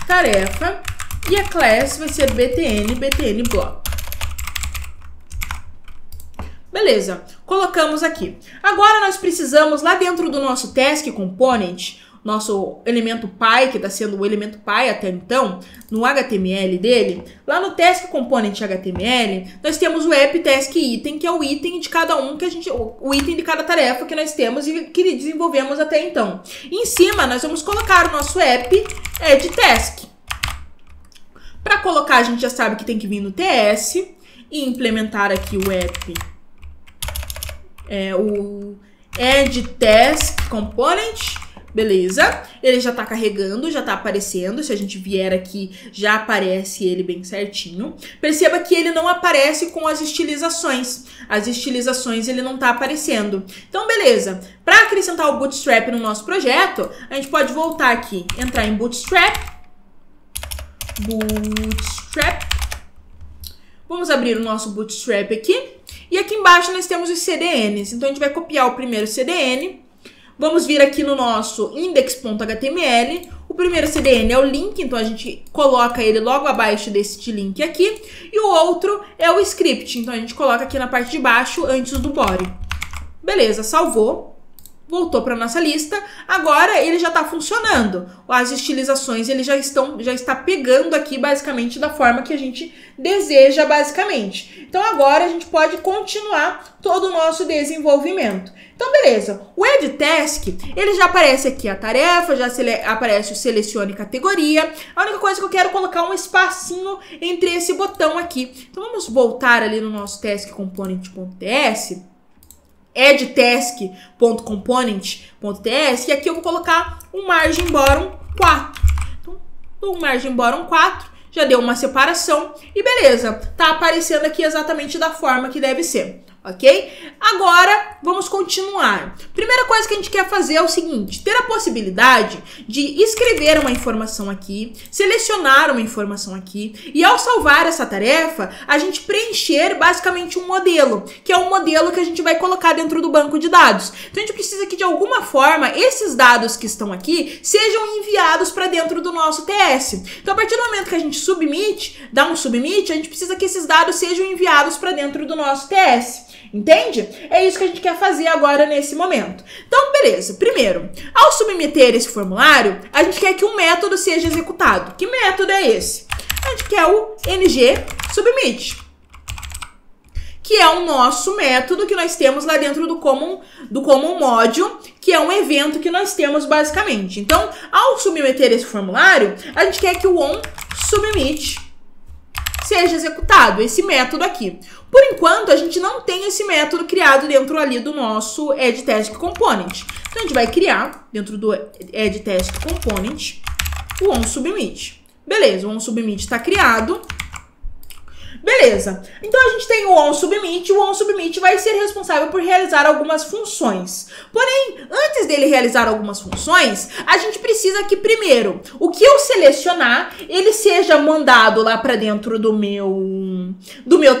S1: tarefa e a class vai ser btn block. Beleza, colocamos aqui. Agora nós precisamos, lá dentro do nosso task component, nosso elemento pi, que está sendo o elemento pi até então, no HTML dele, lá no task component HTML, nós temos o app task item, que é o item de cada o item de cada tarefa que nós temos e que desenvolvemos até então. E em cima, nós vamos colocar o nosso app add task. Para colocar, a gente já sabe que tem que vir no TS e implementar aqui o app, o add task component. Beleza, ele já tá carregando, já tá aparecendo. Se a gente vier aqui, já aparece ele bem certinho. Perceba que ele não aparece com as estilizações. As estilizações ele não tá aparecendo. Então, beleza. Para acrescentar o Bootstrap no nosso projeto, a gente pode voltar aqui, entrar em Bootstrap. Vamos abrir o nosso Bootstrap aqui. E aqui embaixo nós temos os CDNs. Então, a gente vai copiar o primeiro CDN. Vamos vir aqui no nosso index.html. O primeiro CDN é o link, então a gente coloca ele logo abaixo deste link aqui. E o outro é o script, então a gente coloca aqui na parte de baixo antes do body. Beleza, salvou. Voltou para nossa lista. Agora ele já está funcionando. As estilizações ele já está pegando aqui basicamente da forma que a gente deseja basicamente. Então agora a gente pode continuar todo o nosso desenvolvimento. Então beleza, o add task, ele já aparece aqui a tarefa, já aparece o selecione categoria. A única coisa que eu quero colocar um espacinho entre esse botão aqui. Então vamos voltar ali no nosso task component.ts. Add task.component.ts e aqui eu vou colocar um margin bottom 4. Então, o margin bottom 4 já deu uma separação e beleza, tá aparecendo aqui exatamente da forma que deve ser. ok? Agora, vamos continuar. Primeira coisa que a gente quer fazer é o seguinte, ter a possibilidade de escrever uma informação aqui, selecionar uma informação aqui, e ao salvar essa tarefa, a gente preencher basicamente um modelo, que é um modelo que a gente vai colocar dentro do banco de dados. Então, a gente precisa que, de alguma forma, esses dados que estão aqui sejam enviados para dentro do nosso TS. Então, a partir do momento que a gente dá um submit, a gente precisa que esses dados sejam enviados para dentro do nosso TS. Entende? É isso que a gente quer fazer agora nesse momento. Então, beleza. Primeiro, ao submeter esse formulário, a gente quer que um método seja executado. Que método é esse? A gente quer o ng-submit, que é o nosso método que nós temos lá dentro do Common Module, que é um evento que nós temos basicamente. Então, ao submeter esse formulário, a gente quer que o onSubmit seja executado, esse método aqui. Por enquanto, a gente não tem esse método criado dentro ali do nosso addTask Component. Então, a gente vai criar, dentro do addTask Component, o onSubmit. Beleza, o onSubmit está criado. Beleza, então a gente tem o onSubmit vai ser responsável por realizar algumas funções. Porém, antes dele realizar algumas funções, a gente precisa que primeiro, o que eu selecionar, ele seja mandado lá para dentro do meu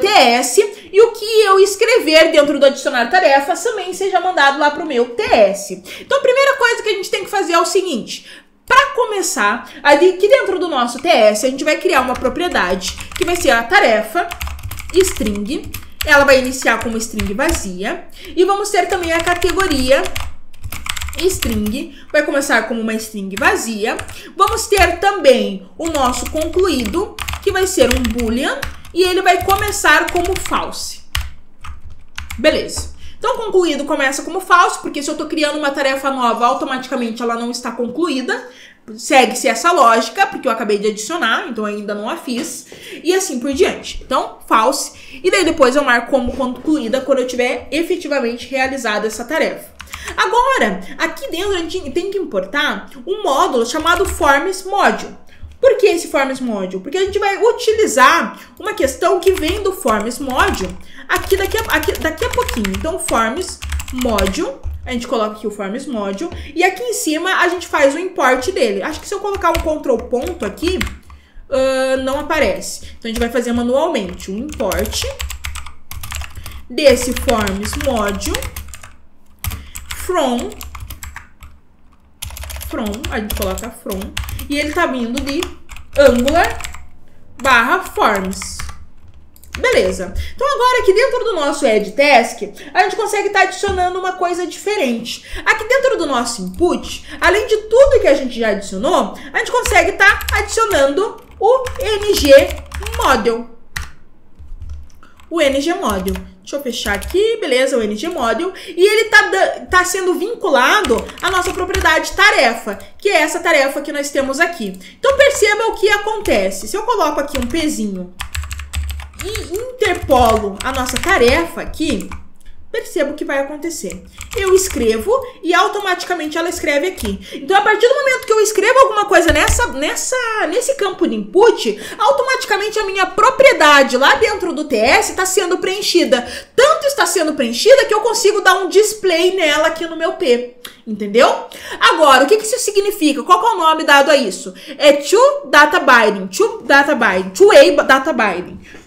S1: TS, e o que eu escrever dentro do adicionar tarefas também seja mandado lá para o meu TS. Então a primeira coisa que a gente tem que fazer é o seguinte. Para começar, aqui dentro do nosso TS, a gente vai criar uma propriedade que vai ser a tarefa string. Ela vai iniciar como string vazia. E vamos ter também a categoria string. Vai começar como uma string vazia. Vamos ter também o nosso concluído, que vai ser um boolean. E ele vai começar como false. Beleza. Então, concluído começa como falso, porque se eu estou criando uma tarefa nova, automaticamente ela não está concluída. Segue-se essa lógica, porque eu acabei de adicionar, então ainda não a fiz. E assim por diante. Então, false. E daí depois eu marco como concluída quando eu tiver efetivamente realizado essa tarefa. Agora, aqui dentro a gente tem que importar um módulo chamado Forms Module. Por que esse Forms Module? Porque a gente vai utilizar uma questão que vem do Forms Module daqui a pouquinho. Então, Forms Module, a gente coloca aqui o Forms Module, e aqui em cima a gente faz o import dele. Acho que se eu colocar um Ctrl ponto aqui, não aparece. Então, a gente vai fazer manualmente o import desse Forms Module from, a gente coloca from, e ele tá vindo de Angular/Forms. Beleza. Então agora aqui dentro do nosso addTask, a gente consegue estar adicionando uma coisa diferente. Aqui dentro do nosso input, além de tudo que a gente já adicionou, a gente consegue estar adicionando o ng-module. O ng-module. Deixa eu fechar aqui, beleza, o ng-module. E ele tá sendo vinculado à nossa propriedade tarefa, que é essa tarefa que nós temos aqui. Então perceba o que acontece. Se eu coloco aqui um pezinho e interpolo a nossa tarefa aqui, perceba o que vai acontecer. Eu escrevo e automaticamente ela escreve aqui. Então, a partir do momento que eu escrevo alguma coisa nesse campo de input, automaticamente a minha propriedade lá dentro do TS está sendo preenchida. Tanto está sendo preenchida que eu consigo dar um display nela aqui no meu P. Entendeu? Agora, o que isso significa? Qual que é o nome dado a isso? É two-way data binding.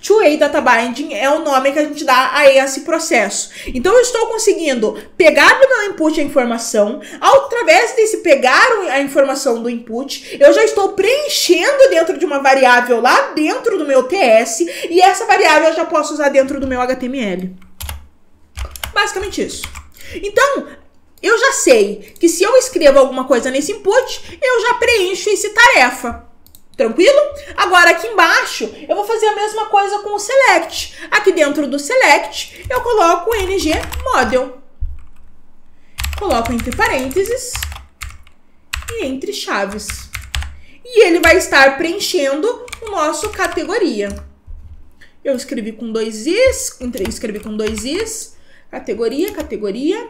S1: Two-way data binding é o nome que a gente dá a esse processo. Então, eu estou conseguindo pegar do meu input a informação. Através desse pegar a informação do input, eu já estou preenchendo dentro de uma variável lá dentro do meu TS. E essa variável eu já posso usar dentro do meu HTML. Basicamente isso. Então, eu já sei que se eu escrevo alguma coisa nesse input, eu já preencho esse tarefa. Tranquilo? Agora aqui embaixo, eu vou fazer a mesma coisa com o select. Aqui dentro do select, eu coloco o ng-module. Coloco entre parênteses e entre chaves. E ele vai estar preenchendo o nosso categoria. Eu escrevi com dois is, categoria,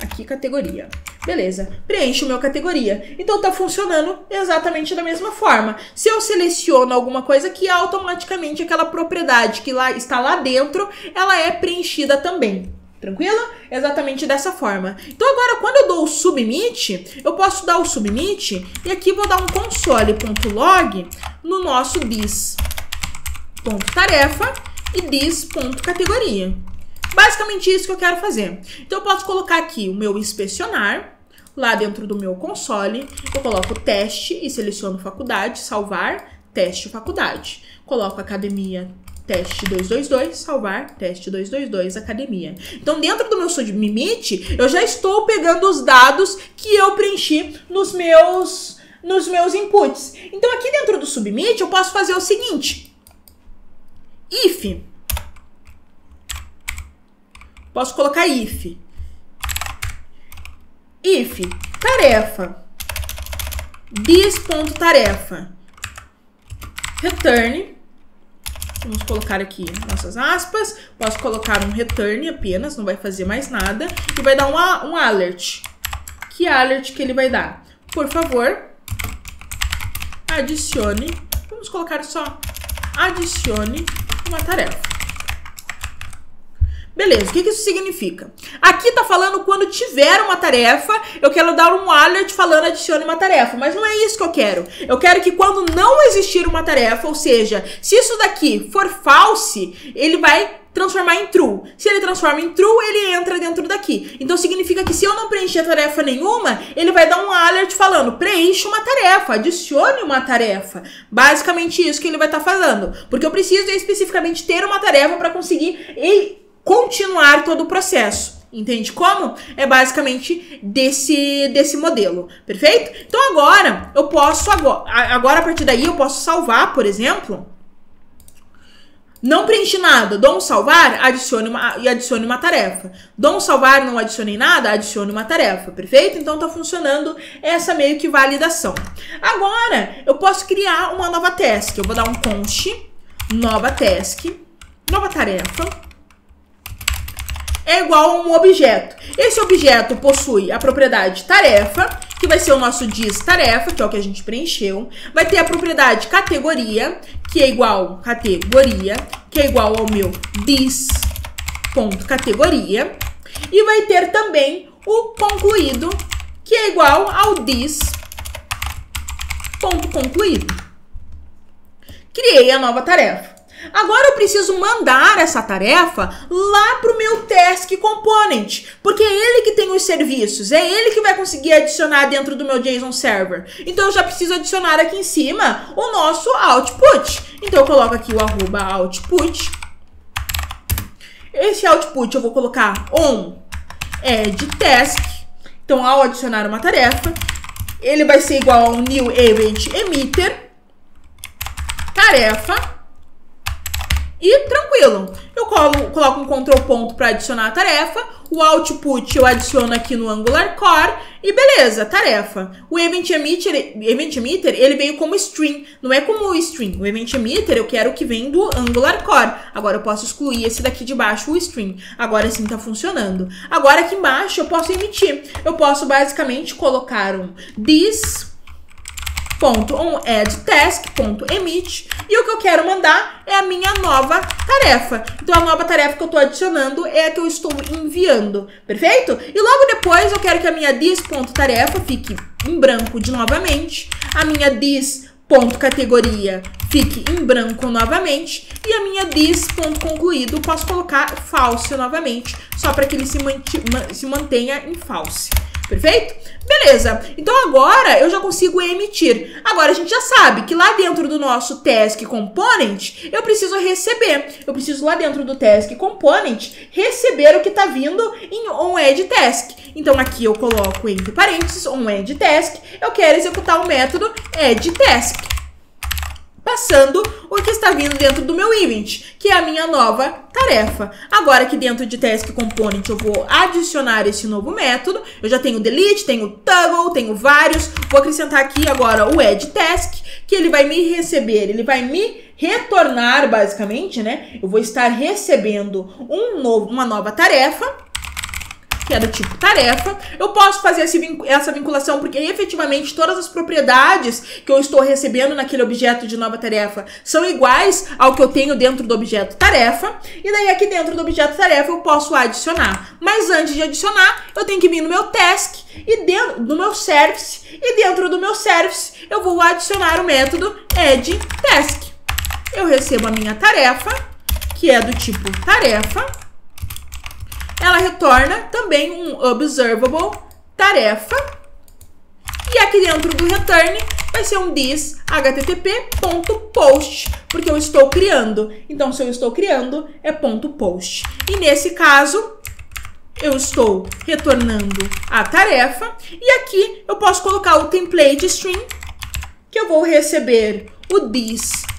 S1: aqui categoria. Beleza, preencho o meu categoria. Então tá funcionando exatamente da mesma forma. Se eu seleciono alguma coisa aqui, automaticamente aquela propriedade que está lá dentro, ela é preenchida também. Tranquilo? Exatamente dessa forma. Então agora, quando eu dou o submit, eu posso dar o submit e aqui vou dar um console.log no nosso dis.tarefa e dis.categoria. Basicamente isso que eu quero fazer. Então eu posso colocar aqui o meu inspecionar, lá dentro do meu console, eu coloco teste e seleciono faculdade, salvar, teste faculdade. Coloco academia, teste 222, salvar, teste 222, academia. Então dentro do meu submit, eu já estou pegando os dados que eu preenchi nos meus inputs. Então aqui dentro do submit, eu posso fazer o seguinte. Posso colocar if tarefa dis.tarefa return, vamos colocar aqui nossas aspas, posso colocar um return apenas, não vai fazer mais nada, e vai dar um alert. Que alert que ele vai dar? Por favor, adicione, vamos colocar só adicione uma tarefa. Beleza, o que isso significa? Aqui tá falando quando tiver uma tarefa, eu quero dar um alert falando adicione uma tarefa, mas não é isso que eu quero. Eu quero que quando não existir uma tarefa, ou seja, se isso daqui for false, ele vai transformar em true. Se ele transforma em true, ele entra dentro daqui. Então significa que se eu não preencher tarefa nenhuma, ele vai dar um alert falando preencha uma tarefa, adicione uma tarefa. Basicamente isso que ele vai estar falando, porque eu preciso especificamente ter uma tarefa para conseguir continuar todo o processo. Entende como? É basicamente desse modelo, perfeito? Então agora, eu posso, agora a partir daí eu posso salvar, por exemplo, não preenchi nada, dou um salvar, adicione uma tarefa. Dou um salvar, não adicionei nada, adicione uma tarefa, perfeito? Então tá funcionando essa meio que validação. Agora, eu posso criar uma nova task, eu vou dar um const, nova task, nova tarefa, é igual a um objeto. Esse objeto possui a propriedade tarefa, que vai ser o nosso dis tarefa, que é o que a gente preencheu. Vai ter a propriedade categoria, que é igual ao meu dis.categoria. E vai ter também o concluído, que é igual ao dis.concluído. Criei a nova tarefa. Agora eu preciso mandar essa tarefa lá para o meu task component, porque é ele que tem os serviços, é ele que vai conseguir adicionar dentro do meu JSON Server. Então eu já preciso adicionar aqui em cima o nosso output. Então eu coloco aqui o @output. Esse output eu vou colocar on add task. Então ao adicionar uma tarefa, ele vai ser igual ao new event emitter tarefa. E tranquilo, eu coloco um control ponto para adicionar a tarefa, o output eu adiciono aqui no Angular Core e beleza, tarefa. O event emitter ele veio como string, não é como string. O event emitter eu quero que venha do Angular Core. Agora eu posso excluir esse daqui de baixo, o string. Agora sim tá funcionando. Agora aqui embaixo eu posso emitir. Eu posso basicamente colocar um this.onAddTask.emit e o que eu quero mandar é a minha nova tarefa. Então a nova tarefa que eu estou adicionando é a que eu estou enviando, perfeito? E logo depois eu quero que a minha dis.tarefa fique em branco de novamente, a minha dis.categoria fique em branco novamente e a minha dis.concluído posso colocar false novamente, só para que ele se mantenha em false. Perfeito? Beleza. Então agora eu já consigo emitir. Agora a gente já sabe que lá dentro do nosso task component, eu preciso receber. Eu preciso lá dentro do task component receber o que está vindo em onAddTask. Então aqui eu coloco entre parênteses onAddTask. Eu quero executar o método addTask, passando o que está vindo dentro do meu event, que é a minha nova tarefa. Agora aqui dentro de task component eu vou adicionar esse novo método. Eu já tenho delete, tenho toggle, tenho vários. Vou acrescentar aqui agora o addTask, que ele vai me receber, ele vai me retornar basicamente, né? Eu vou estar recebendo uma nova tarefa. que é do tipo tarefa. Eu posso fazer essa vinculação porque efetivamente todas as propriedades que eu estou recebendo naquele objeto de nova tarefa são iguais ao que eu tenho dentro do objeto tarefa. E daí aqui dentro do objeto tarefa eu posso adicionar. Mas antes de adicionar, eu tenho que vir no meu task e dentro do meu service. E dentro do meu service eu vou adicionar o método addTask. Eu recebo a minha tarefa, que é do tipo tarefa. Ela retorna também um observable tarefa. E aqui dentro do return vai ser um this http.post, porque eu estou criando. Então, se eu estou criando, é .post. E nesse caso, eu estou retornando a tarefa. E aqui eu posso colocar o template string, que eu vou receber o this.apiurl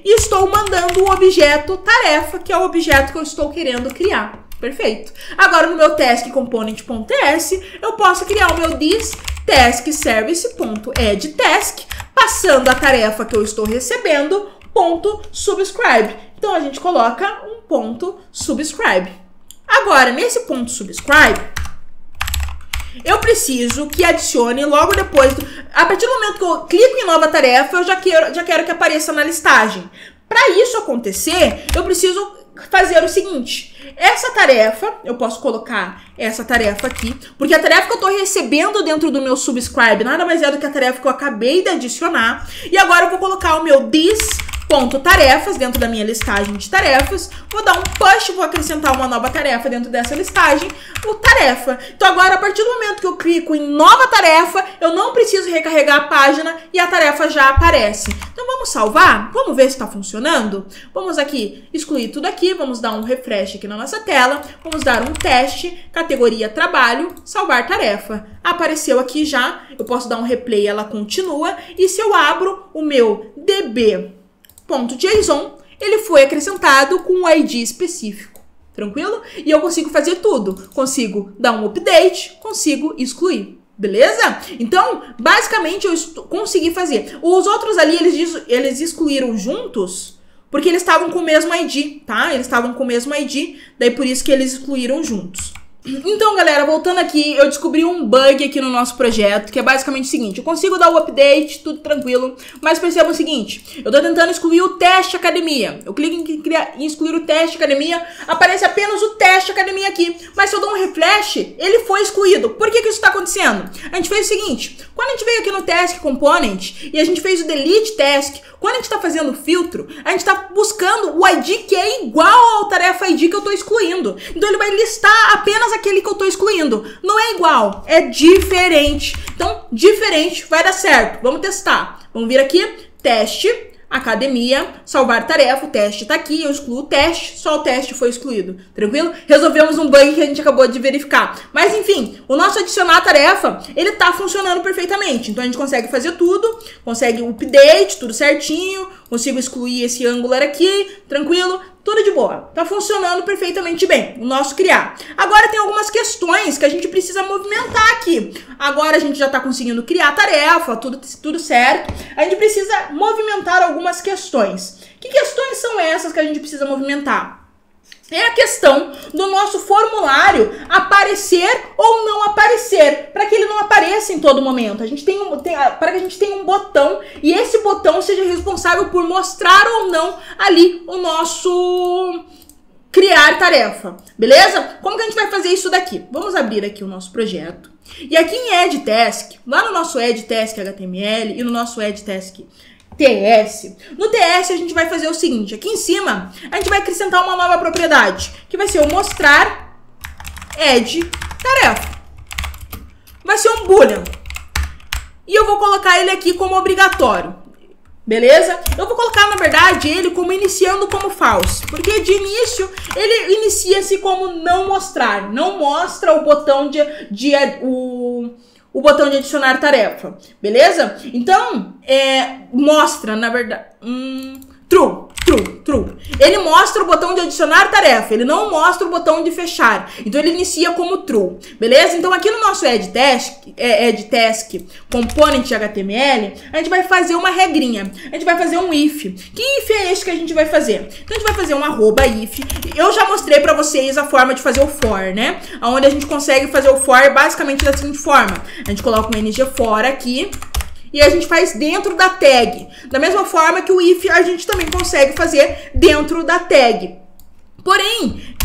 S1: e estou mandando o objeto tarefa, que é o objeto que eu estou querendo criar. Perfeito. Agora no meu task component.ts eu posso criar o meu this task service.addTask, passando a tarefa que eu estou recebendo .subscribe. Então a gente coloca um .subscribe. Agora nesse .subscribe eu preciso que adicione logo depois, a partir do momento que eu clico em nova tarefa, eu já quero que apareça na listagem. Para isso acontecer, eu preciso fazer o seguinte: essa tarefa, eu posso colocar essa tarefa aqui, porque a tarefa que eu estou recebendo dentro do meu subscribe nada mais é do que a tarefa que eu acabei de adicionar. E agora eu vou colocar o meu this.tarefas dentro da minha listagem de tarefas, vou dar um push, vou acrescentar uma nova tarefa dentro dessa listagem, o tarefa. Então agora, a partir do momento que eu clico em nova tarefa, eu não preciso recarregar a página e a tarefa já aparece. Então vamos salvar, vamos ver se está funcionando. Vamos aqui excluir tudo aqui, vamos dar um refresh aqui na nossa tela, vamos dar um teste, categoria trabalho, salvar tarefa. Apareceu aqui já, eu posso dar um replay, ela continua, e se eu abro o meu db.json, ele foi acrescentado com um ID específico, tranquilo? E eu consigo fazer tudo, consigo dar um update, consigo excluir, beleza? Então, basicamente, eu consegui fazer. Os outros ali, eles excluíram juntos, porque eles estavam com o mesmo ID, tá? Eles estavam com o mesmo ID, daí por isso que eles excluíram juntos. Então, galera, voltando aqui, eu descobri um bug aqui no nosso projeto, que é basicamente o seguinte: eu consigo dar o update, tudo tranquilo, mas perceba o seguinte: eu tô tentando excluir o teste academia. Eu clico em excluir o teste academia, aparece apenas o teste academia aqui, mas se eu dou um refresh, ele foi excluído. Por que que isso tá acontecendo? A gente fez o seguinte: quando a gente veio aqui no task component e a gente fez o delete task, quando a gente tá fazendo o filtro, a gente tá buscando o ID que é igual ao tarefa ID que eu tô excluindo. Então ele vai listar apenas aquele que eu tô excluindo. Não é igual, é diferente. Então, diferente vai dar certo. Vamos testar. Vamos vir aqui, teste, academia, salvar tarefa, o teste tá aqui, eu excluo o teste, só o teste foi excluído. Tranquilo? Resolvemos um bug que a gente acabou de verificar. Mas enfim, o nosso adicionar tarefa, ele tá funcionando perfeitamente. Então a gente consegue fazer tudo, consegue o update, tudo certinho, consigo excluir esse Angular aqui, tranquilo? Tudo de boa. Tá funcionando perfeitamente bem, o nosso criar. Agora tem algumas questões que a gente precisa movimentar aqui. Agora a gente já tá conseguindo criar a tarefa, tudo certo. A gente precisa movimentar algumas questões. Que questões são essas que a gente precisa movimentar? É a questão do nosso formulário aparecer ou não aparecer, para que ele não apareça em todo momento. Para que a gente tenha um botão e esse botão seja responsável por mostrar ou não ali o nosso criar tarefa, beleza? Como que a gente vai fazer isso daqui? Vamos abrir aqui o nosso projeto. E aqui em addTask, lá no nosso addTask HTML e no nosso addTask TS. No TS a gente vai fazer o seguinte: aqui em cima a gente vai acrescentar uma nova propriedade, que vai ser o mostrar add tarefa. Vai ser um boolean. E eu vou colocar ele aqui como obrigatório. Beleza? Eu vou colocar, na verdade, ele como iniciando como false, porque de início ele inicia-se como não mostrar. Não mostra o botão o botão de adicionar tarefa, beleza? Então, mostra, na verdade... true. Ele mostra o botão de adicionar tarefa, ele não mostra o botão de fechar. Então ele inicia como true, beleza? Então aqui no nosso add task component HTML, a gente vai fazer uma regrinha. A gente vai fazer um if. Que if é esse que a gente vai fazer? Então a gente vai fazer um @if. Eu já mostrei pra vocês a forma de fazer o for, né? Onde a gente consegue fazer o for basicamente da seguinte forma. A gente coloca um ng for aqui. E a gente faz dentro da tag. Da mesma forma que o if a gente também consegue fazer dentro da tag. Porém,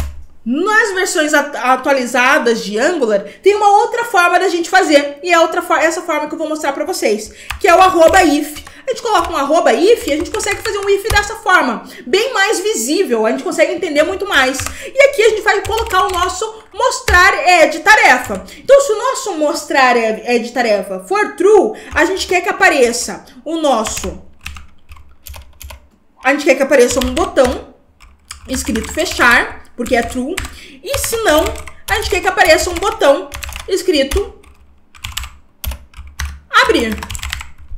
S1: nas versões atualizadas de Angular, tem uma outra forma da gente fazer. E é essa forma que eu vou mostrar pra vocês. Que é o @if. A gente coloca um @if e a gente consegue fazer um if dessa forma. Bem mais visível, a gente consegue entender muito mais. E aqui a gente vai colocar o nosso mostrar add tarefa. Então, se o nosso mostrar add tarefa for true, a gente quer que apareça o nosso... A gente quer que apareça um botão escrito fechar, porque é true. E se não, a gente quer que apareça um botão escrito abrir.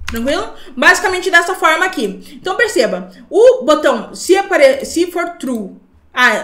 S1: Tranquilo? Basicamente dessa forma aqui. Então perceba, o botão, se for true,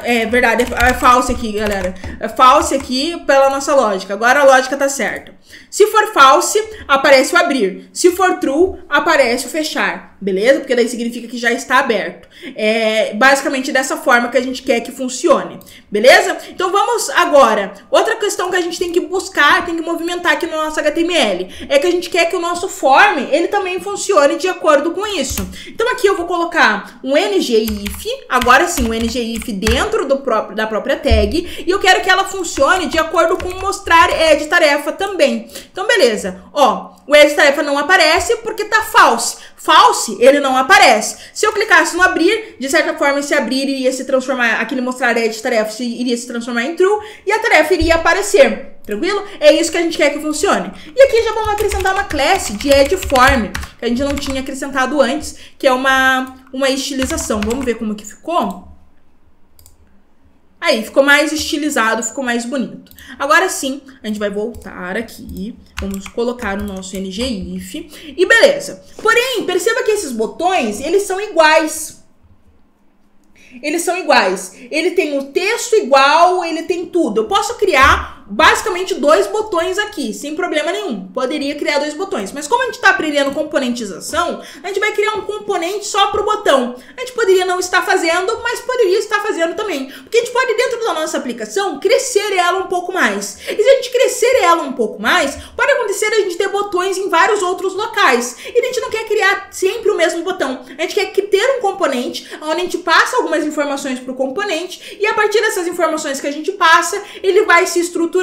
S1: é verdade, é false aqui, galera. É false aqui pela nossa lógica. Agora a lógica tá certa. Se for false, aparece o abrir. Se for true, aparece o fechar. Beleza? Porque daí significa que já está aberto. É basicamente dessa forma que a gente quer que funcione. Beleza? Então vamos agora. Outra questão que a gente tem que buscar, tem que movimentar aqui no nosso HTML, é que a gente quer que o nosso form, ele também funcione de acordo com isso. Então aqui eu vou colocar um ngIf, agora sim, um ngIf dentro da própria tag, e eu quero que ela funcione de acordo com mostrar add tarefa também. Então beleza, ó, o add tarefa não aparece porque tá false. False, ele não aparece. Se eu clicasse no abrir, de certa forma esse abrir iria se transformar, aquele mostrar add tarefa iria se transformar em true e a tarefa iria aparecer. Tranquilo? É isso que a gente quer que funcione. E aqui já vamos acrescentar uma classe de add form, que a gente não tinha acrescentado antes, que é uma estilização. Vamos ver como que ficou? Aí, ficou mais estilizado, ficou mais bonito. Agora sim, a gente vai voltar aqui, vamos colocar o nosso ngIf e beleza. Porém, perceba que esses botões, eles são iguais. Eles são iguais. Ele tem o texto igual, ele tem tudo. Eu posso criar basicamente 2 botões aqui, sem problema nenhum. Poderia criar 2 botões. Mas como a gente está aprendendo componentização, a gente vai criar um componente só para o botão. A gente poderia não estar fazendo, mas poderia estar fazendo também. Porque a gente pode, dentro da nossa aplicação, crescer ela um pouco mais. E se a gente crescer ela um pouco mais, pode acontecer a gente ter botões em vários outros locais. E a gente não quer criar sempre o mesmo botão. A gente quer ter um componente onde a gente passa algumas informações para o componente e a partir dessas informações que a gente passa, ele vai se estruturando.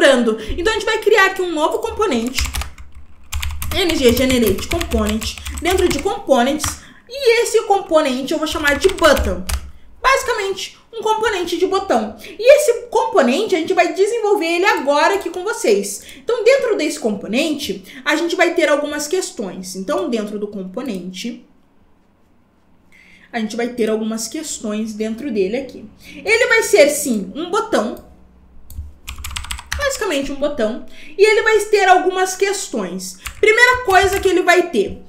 S1: Então a gente vai criar aqui um novo componente, ng-generate component, dentro de components, e esse componente eu vou chamar de button. Basicamente, um componente de botão. E esse componente, a gente vai desenvolver ele agora aqui com vocês. Então, dentro desse componente, a gente vai ter algumas questões. Então, dentro do componente, a gente vai ter algumas questões dentro dele aqui. Ele vai ser, sim, um botão. Basicamente um botão. E ele vai ter algumas questões. Primeira coisa que ele vai ter.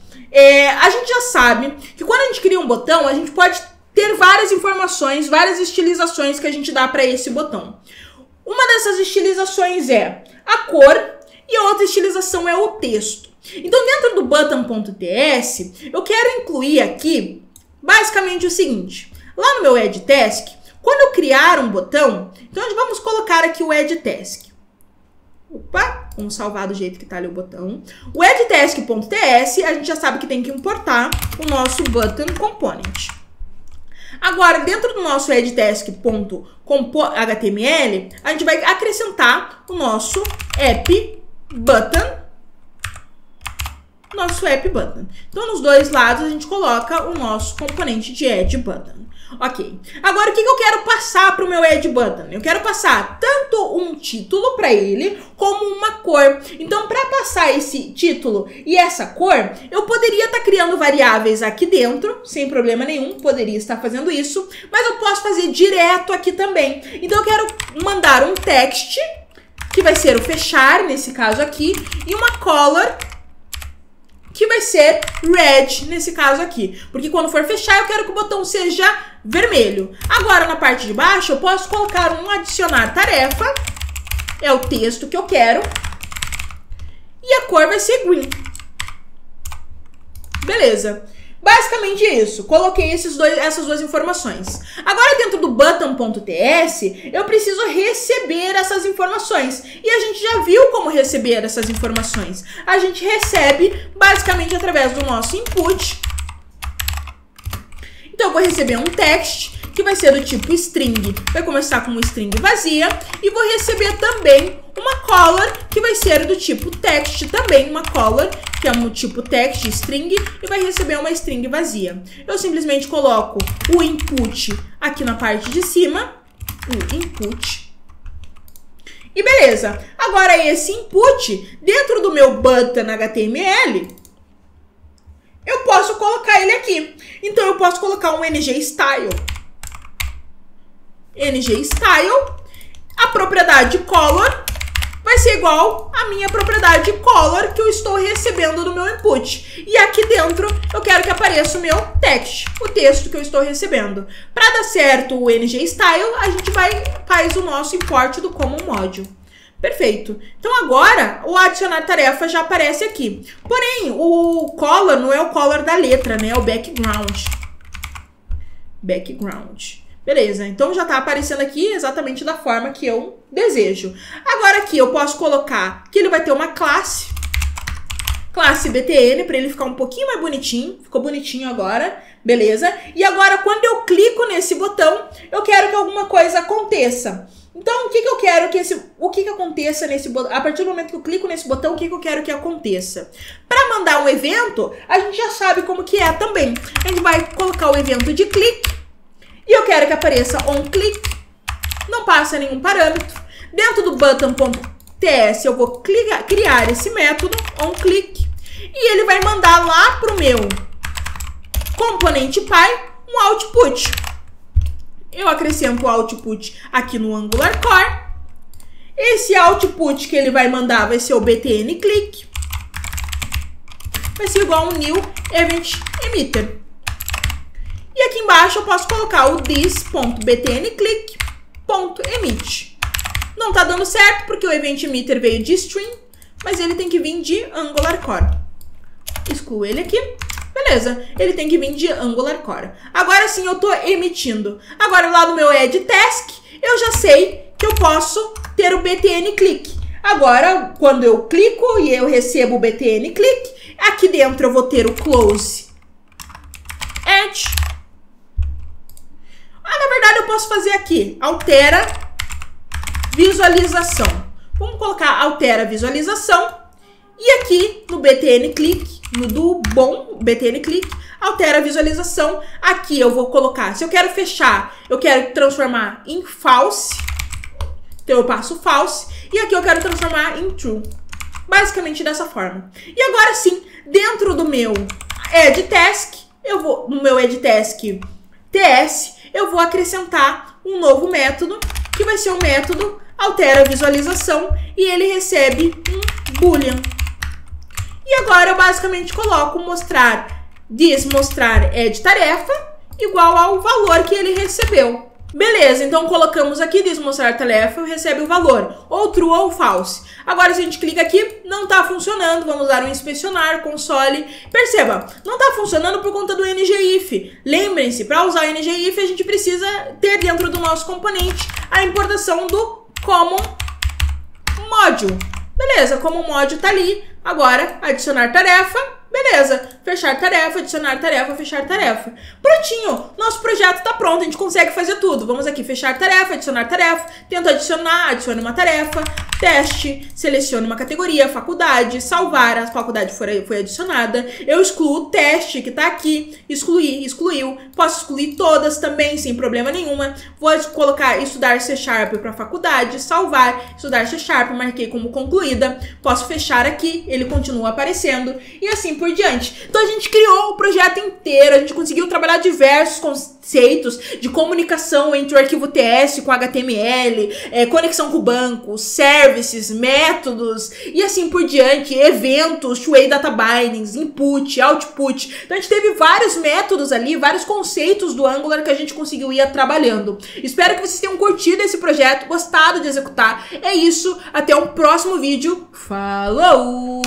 S1: A gente já sabe que quando a gente cria um botão, a gente pode ter várias informações, várias estilizações que a gente dá para esse botão. Uma dessas estilizações é a cor e a outra estilização é o texto. Então, dentro do button.ts, eu quero incluir aqui basicamente o seguinte. Lá no meu add task, quando eu criar um botão, então vamos colocar aqui o add task. Opa, vamos salvar do jeito que tá ali o botão. O addTask.ts, a gente já sabe que tem que importar o nosso button component. Agora, dentro do nosso addTask.html, a gente vai acrescentar o nosso app button. Então, nos dois lados, a gente coloca o nosso componente de add button. Ok. Agora, o que eu quero passar para o meu add button? Eu quero passar tanto um título para ele, como uma cor. Então, para passar esse título e essa cor, eu poderia estar criando variáveis aqui dentro, sem problema nenhum, poderia estar fazendo isso, mas eu posso fazer direto aqui também. Então, eu quero mandar um text, que vai ser o fechar, nesse caso aqui, e uma color, que vai ser red nesse caso aqui. Porque quando for fechar, eu quero que o botão seja vermelho. Agora, na parte de baixo, eu posso colocar um adicionar tarefa. É o texto que eu quero. E a cor vai ser green. Beleza. Basicamente isso. Coloquei essas duas informações. Agora, dentro do button.ts, eu preciso receber essas informações. E a gente já viu como receber essas informações. A gente recebe, basicamente, através do nosso input. Então, eu vou receber um text, que vai ser do tipo string. Vai começar com uma string vazia. E vou receber também uma color, que vai ser do tipo text também, uma color, que é um tipo text string, e vai receber uma string vazia. Eu simplesmente coloco o input aqui na parte de cima, o input. E beleza. Agora esse input, dentro do meu button HTML, eu posso colocar ele aqui. Então eu posso colocar um ngStyle. ngStyle, a propriedade color vai ser igual à minha propriedade color que eu estou recebendo do meu input. E aqui dentro eu quero que apareça o meu text, o texto que eu estou recebendo. Para dar certo o ngStyle, a gente faz o nosso import do common module. Perfeito. Então agora o adicionar tarefa já aparece aqui. Porém, o color não é o color da letra, né? É o background. Background. Beleza, então já tá aparecendo aqui exatamente da forma que eu desejo. Agora aqui eu posso colocar que ele vai ter uma classe btn, para ele ficar um pouquinho mais bonitinho. Ficou bonitinho agora, beleza? E agora quando eu clico nesse botão, eu quero que alguma coisa aconteça. Então, o que eu quero que aconteça nesse botão? A partir do momento que eu clico nesse botão, o que eu quero que aconteça? Para mandar um evento, a gente já sabe como que é também. A gente vai colocar o evento de clique. E eu quero que apareça onClick, não passa nenhum parâmetro. Dentro do button.ts eu vou criar esse método onClick e ele vai mandar lá para o meu componente Py um output. Eu acrescento o output aqui no Angular Core. Esse output que ele vai mandar vai ser o btn click. Vai ser igual a um new event emitter. E aqui embaixo eu posso colocar o this.btnclick.emit. Não tá dando certo porque o event emitter veio de string, mas ele tem que vir de Angular Core. Excluo ele aqui. Beleza, ele tem que vir de Angular Core. Agora sim eu tô emitindo. Agora lá no meu add task, eu já sei que eu posso ter o btn click. Agora, quando eu clico e eu recebo o btn click, aqui dentro eu vou ter o close add. Na verdade, eu posso fazer aqui, altera visualização. Vamos colocar altera visualização. E aqui no btn click, no do bom btn click, altera visualização. Aqui eu vou colocar, se eu quero fechar, eu quero transformar em false. Então eu passo false. E aqui eu quero transformar em true. Basicamente dessa forma. E agora sim, dentro do meu add task, eu vou, no meu add task ts, eu vou acrescentar um novo método, que vai ser o método altera visualização, e ele recebe um boolean. E agora eu basicamente coloco mostrar add tarefa igual ao valor que ele recebeu. Beleza, então colocamos aqui mostrar tarefa, recebe o valor, ou true ou false. Agora se a gente clica aqui, não está funcionando, vamos dar um inspecionar, console. Perceba, não está funcionando por conta do ngIf. Lembrem-se, para usar o ngIf a gente precisa ter dentro do nosso componente a importação do common module. Beleza, common module está ali. Agora, adicionar tarefa. Beleza, fechar tarefa, adicionar tarefa, fechar tarefa. Prontinho, nosso projeto está pronto, a gente consegue fazer tudo. Vamos aqui, fechar tarefa, adicionar tarefa, tento adicionar, adicione uma tarefa, teste, selecione uma categoria, faculdade, salvar, a faculdade foi adicionada, eu excluo o teste que está aqui, excluiu, posso excluir todas também, sem problema nenhuma. Vou colocar estudar C# para faculdade, salvar, estudar C#, marquei como concluída, posso fechar aqui, ele continua aparecendo e assim por diante. Tô Então a gente criou o projeto inteiro, a gente conseguiu trabalhar diversos conceitos de comunicação entre o arquivo TS com HTML, conexão com o banco, services, métodos e assim por diante, eventos, two-way data bindings, input, output. Então a gente teve vários métodos ali, vários conceitos do Angular que a gente conseguiu ir trabalhando. Espero que vocês tenham curtido esse projeto, gostado de executar. É isso, até o próximo vídeo. Falou!